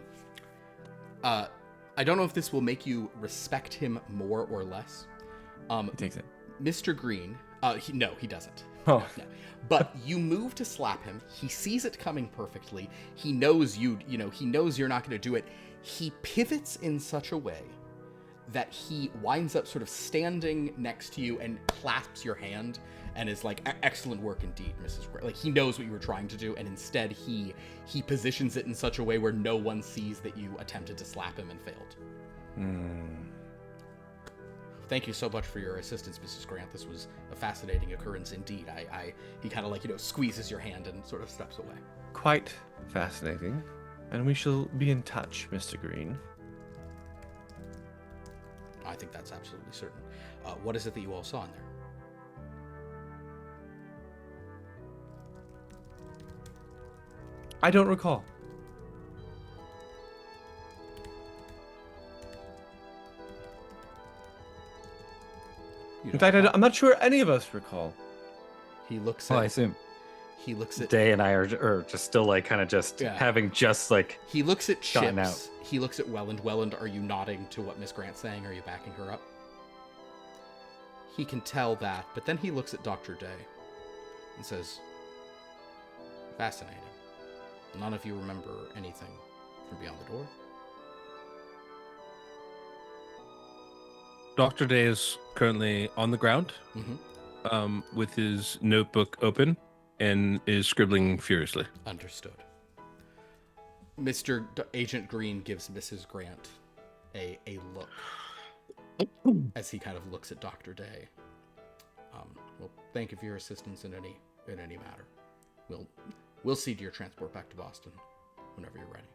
don't know if this will make you respect him more or less. He takes it. Mr. Green, he doesn't. Oh. No. But you move to slap him. He sees it coming perfectly. He knows he knows you're not going to do it. He pivots in such a way that he winds up sort of standing next to you and clasps your hand and is like, excellent work indeed, Mrs. Gray. Like, he knows what you were trying to do, and instead he positions it in such a way where no one sees that you attempted to slap him and failed. Thank you so much for your assistance, Mrs. Grant. This was a fascinating occurrence indeed. He kind of squeezes your hand and sort of steps away. Quite fascinating. And we shall be in touch, Mr. Green. I think that's absolutely certain. What is it that you all saw in there? I don't recall. You In don't fact, recall? I'm not sure any of us recall. He looks Well, I at assume he looks at Day and I are just still like kind of just Yeah. having just like he looks at gotten Chips. He looks at Welland. Welland, are you nodding to what Miss Grant's saying? Are you backing her up? He can tell that, but then he looks at Dr. Day and says, "Fascinating. None of you remember anything from beyond the door?" Dr. Day is currently on the ground Mm-hmm. with his notebook open and is scribbling furiously. Understood. Agent Green gives Mrs. Grant a look as he kind of looks at Dr. Day. Well, thank you for your assistance in any matter. We'll see to your transport back to Boston whenever you're ready.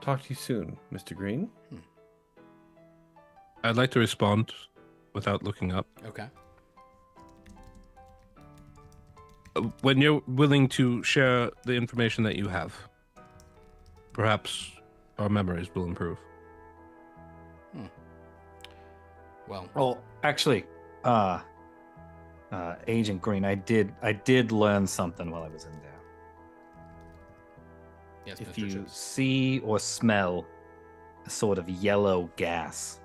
Talk to you soon, Mr. Green. I'd like to respond without looking up. Okay. When you're willing to share the information that you have, perhaps our memories will improve. Well, actually, Agent Green, I did learn something while I was in there. yes, If Mr. you Chips. see or smell a sort of yellow gas,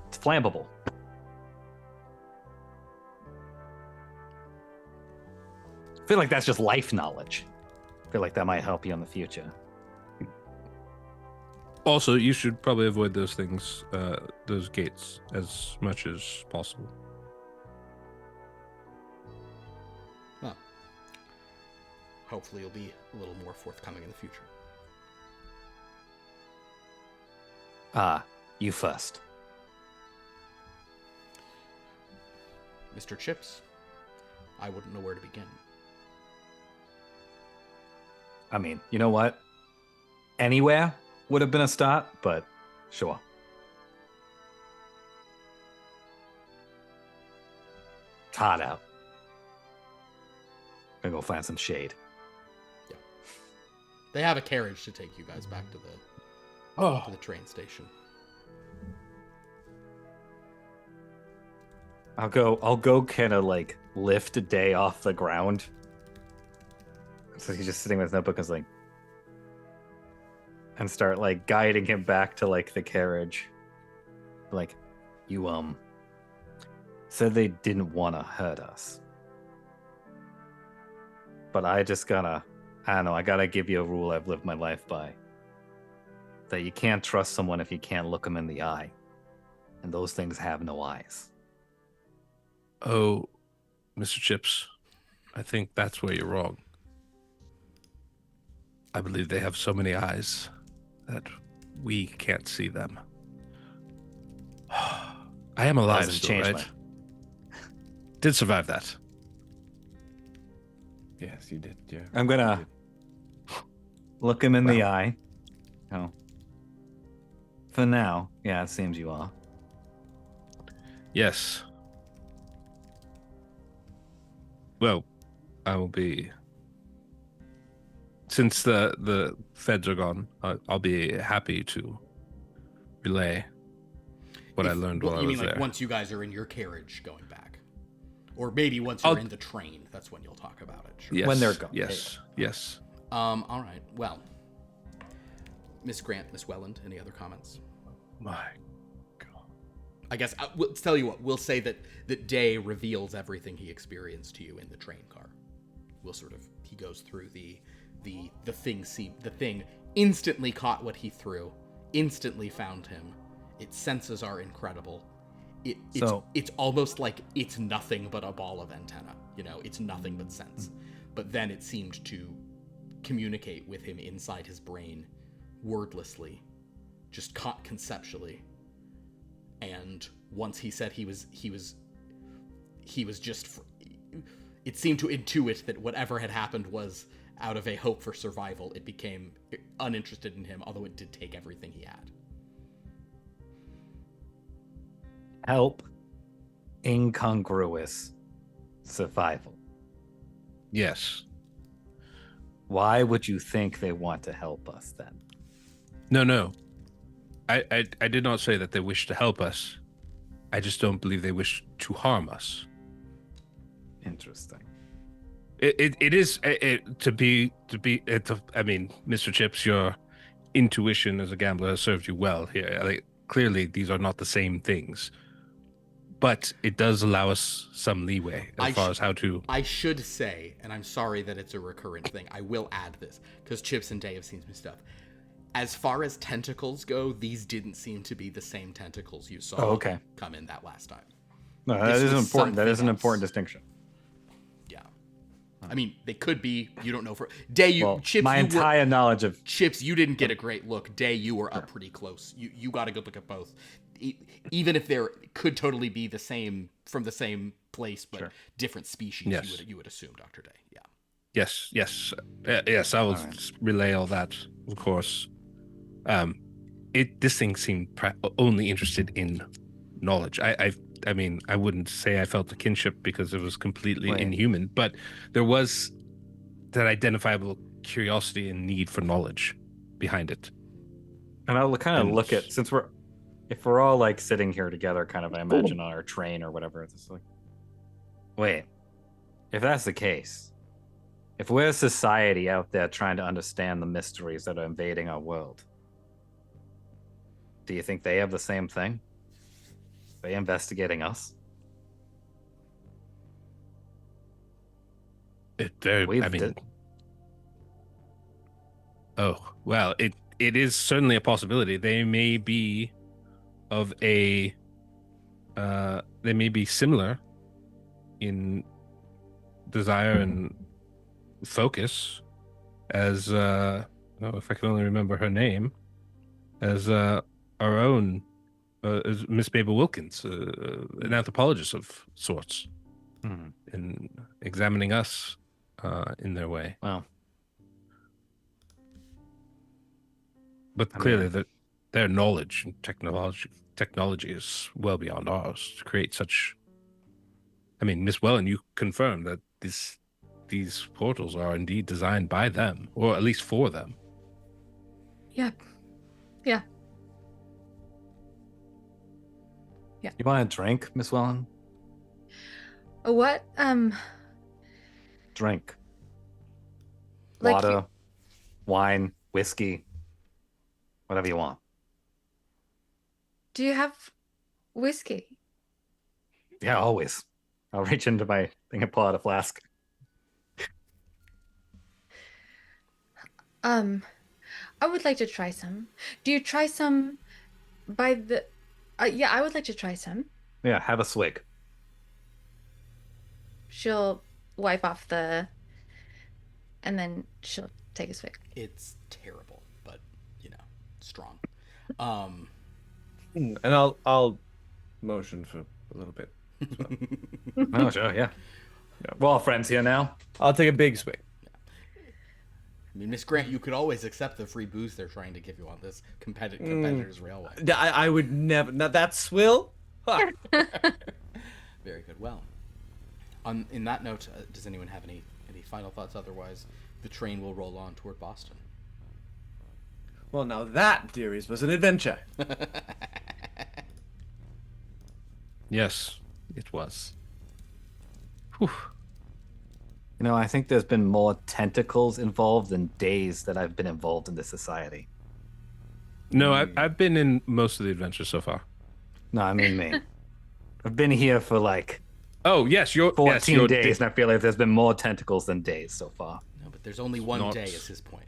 it's flammable. I feel like that's just life knowledge. I feel like that might help you in the future. Also, you should probably avoid those things, those gates, as much as possible. Well, hopefully you'll be a little more forthcoming in the future. You first. Mr. Chips, I wouldn't know where to begin. I mean, you know what? Anywhere would have been a start, but sure. It's hot out. Gonna go find some shade. They have a carriage to take you guys back to the train station. I'll go kind of like lift a Day off the ground. So he's just sitting with his notebook and is like, and start like guiding him back to like the carriage. Like, you said they didn't want to hurt us. But I don't know, I gotta give you a rule I've lived my life by. That you can't trust someone if you can't look them in the eye. And those things have no eyes. Oh, Mr. Chips, I think that's where you're wrong. I believe they have so many eyes that we can't see them. I am alive Doesn't still, change right? Did survive that. Yes, you did. Yeah. I'm gonna look him in the eye. Oh. For now, yeah, it seems you are. Yes. Well, I will be. Since the feds are gone, I'll be happy to relay what I learned while I You was mean like there. once you guys are in your carriage going back? Or maybe once you're in the train, that's when you'll talk about it. Sure. Yes, when they're gone. Yes, yes. All right. Well, Miss Grant, Miss Welland, any other comments? My God. I guess we'll tell you what. We'll say that Day reveals everything he experienced to you in the train car. We'll he goes through the thing instantly caught what he threw, instantly found him. Its senses are incredible. It's almost like it's nothing but a ball of antenna. It's nothing but sense. But then it seemed to communicate with him inside his brain, wordlessly, just conceptually. And once he said he was just. It seemed to intuit that whatever had happened was out of a hope for survival. It became uninterested in him, although it did take everything he had. Help incongruous survival. Yes. Why would you think they want to help us then? No. I did not say that they wish to help us. I just don't believe they wish to harm us. Interesting. It is to be. I mean, Mr. Chips, your intuition as a gambler has served you well here. Like, clearly, these are not the same things, but it does allow us some leeway as far as how to. I should say, and I'm sorry that it's a recurrent thing. I will add this because Chips and Day have seen some stuff. As far as tentacles go, these didn't seem to be the same tentacles you saw come in that last time. No, that is important. That is an important distinction. Yeah. I mean, they could be. You don't know for Day. Chips. My entire knowledge of Chips. You didn't get a great look. Day. You were up pretty close. You got a good look at both. Even if they could totally be the same from the same place, but different species. Yes. You would assume, Dr. Day. Yeah. Yes. I will relay all that, of course. This thing seemed only interested in knowledge. I mean, I wouldn't say I felt a kinship because it was completely inhuman, but there was that identifiable curiosity and need for knowledge behind it. And I'll kind of look at, if we're all like sitting here together, kind of, I imagine on our train or whatever, it's like, wait, if that's the case, if we're a society out there trying to understand the mysteries that are invading our world, do you think they have the same thing? Are they investigating us? Oh, well, it is certainly a possibility. They may be of they may be similar in desire and focus as if I can only remember her name, as our own as Miss Mabel Wilkins, an anthropologist of sorts, in examining us in their way. Wow. But clearly, their knowledge and technology is well beyond ours to create such. I mean, Miss Wellen, you confirmed that these portals are indeed designed by them, or at least for them. Yeah. You want a drink, Miss Wellen? What? Drink. Like Water, wine, whiskey, whatever you want. Do you have whiskey? Yeah, always. I'll reach into my thing and pull out a flask. I would like to try some. Do you try some by the... yeah, I would like to try some. Yeah, have a swig. She'll wipe off and then she'll take a swig. It's terrible, but strong. And I'll motion for a little bit. Oh, sure, yeah. We're all friends here now. I'll take a big swig. I mean, Miss Grant, you could always accept the free booze they're trying to give you on this competitors railway. I would never. Now that swill. Huh. Very good. Well, in that note, does anyone have any final thoughts? Otherwise, the train will roll on toward Boston. Well, now that, dearies, was an adventure. Yes, it was. Whew. I think there's been more tentacles involved than days that I've been involved in this society. No, I've been in most of the adventures so far. No, I mean me. I've been here for like 14 days, and I feel like there's been more tentacles than days so far. No, but there's only one day is his point.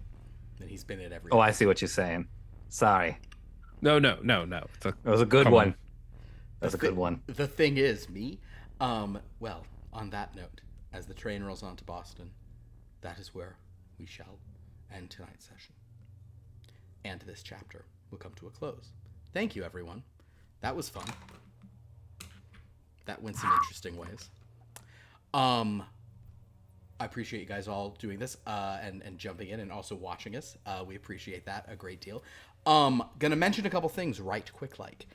And he's been at every I see what you're saying. Sorry. No. It was a good one. That's a good one. The thing is, well, on that note, as the train rolls on to Boston, that is where we shall end tonight's session. And this chapter will come to a close. Thank you, everyone. That was fun. That went some interesting ways. I appreciate you guys all doing this and jumping in and also watching us. We appreciate that a great deal. Gonna mention a couple things right quick like.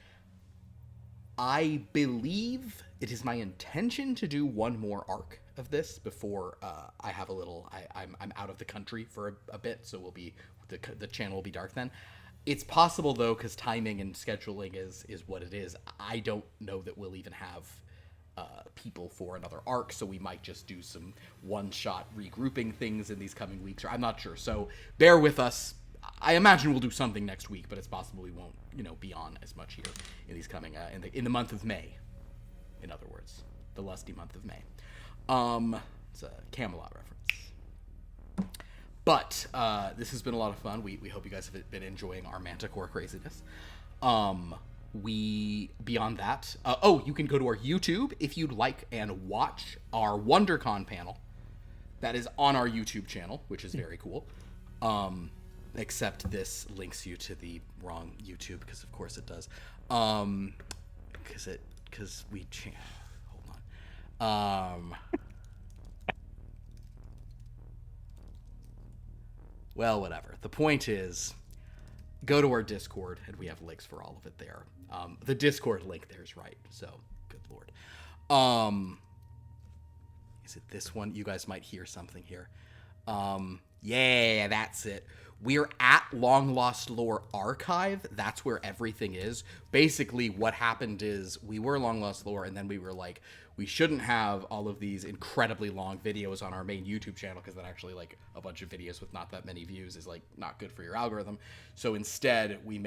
I believe it is my intention to do one more arc of this before I have a little. I'm out of the country for a bit, so we'll be the channel will be dark then. It's possible though, because timing and scheduling is what it is. I don't know that we'll even have people for another arc, so we might just do some one-shot regrouping things in these coming weeks, or I'm not sure. So bear with us. I imagine we'll do something next week, but it's possible we won't, be on as much here in these coming in the month of May. In other words, the lusty month of May. It's a Camelot reference. But this has been a lot of fun. We hope you guys have been enjoying our Manticore craziness. Beyond that, you can go to our YouTube if you'd like and watch our WonderCon panel. That is on our YouTube channel, which is very cool. Except this links you to the wrong YouTube, because of course it does. Because we hold on. Well, whatever. The point is, go to our Discord, and we have links for all of it there. The Discord link there is right, so good lord. Is it this one? You guys might hear something here. Yeah, that's it. We're at Long Lost Lore Archive. That's where everything is. Basically, what happened is we were Long Lost Lore, and then we were like, we shouldn't have all of these incredibly long videos on our main YouTube channel, because that actually, like, a bunch of videos with not that many views is, like, not good for your algorithm. So instead, we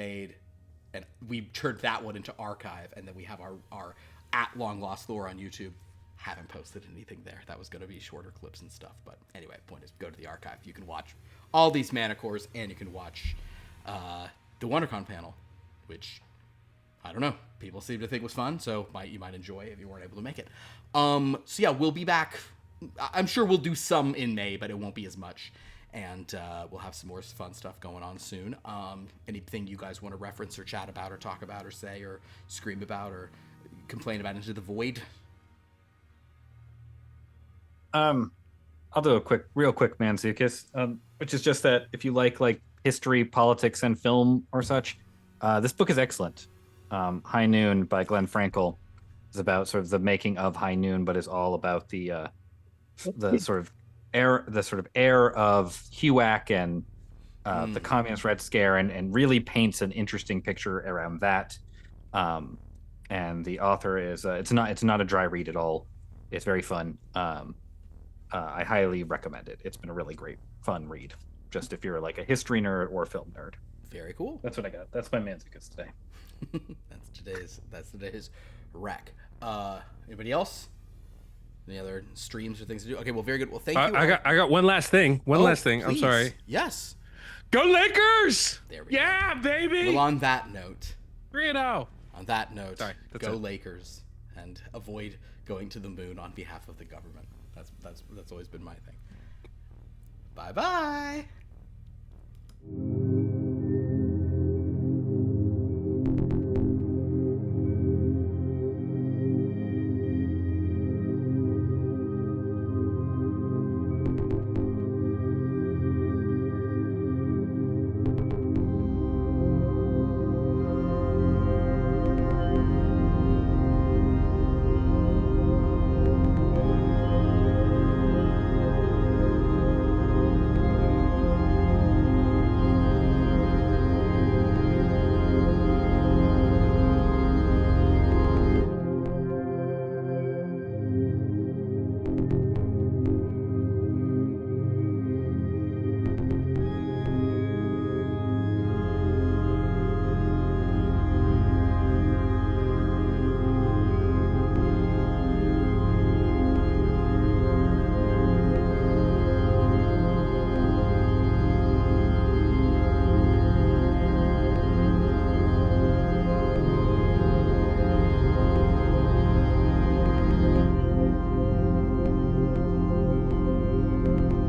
turned that one into archive, and then we have our at Long Lost Lore on YouTube. Haven't posted anything there. That was going to be shorter clips and stuff. But anyway, point is, go to the archive. You can watch all these Manticores, and you can watch the WonderCon panel, which, I don't know, people seem to think was fun, so you might enjoy if you weren't able to make it. So yeah, we'll be back. I'm sure we'll do some in May, but it won't be as much. And we'll have some more fun stuff going on soon. Anything you guys want to reference or chat about or talk about or say or scream about or complain about into the void? I'll do a real quick Manzukis, which is just that if you like history, politics, and film or such, this book is excellent. High Noon by Glenn Frankel is about sort of the making of High Noon, but is all about the sort of air of HUAC and the Communist Red Scare, and really paints an interesting picture around that. And the author is it's not a dry read at all. It's very fun. I highly recommend it. It's been a really great, fun read. Just if you're like a history nerd or a film nerd. Very cool. That's what I got. That's my Manzukas today. That's today's rec. Anybody else? Any other streams or things to do? Okay, well, very good. Well, thank you. I got one last thing. Last thing. Please. I'm sorry. Yes. Go Lakers! There we go, baby. Well, on that note. 3-0. On that note, sorry, go Lakers and avoid going to the moon on behalf of the government. That's always been my thing. Bye-bye.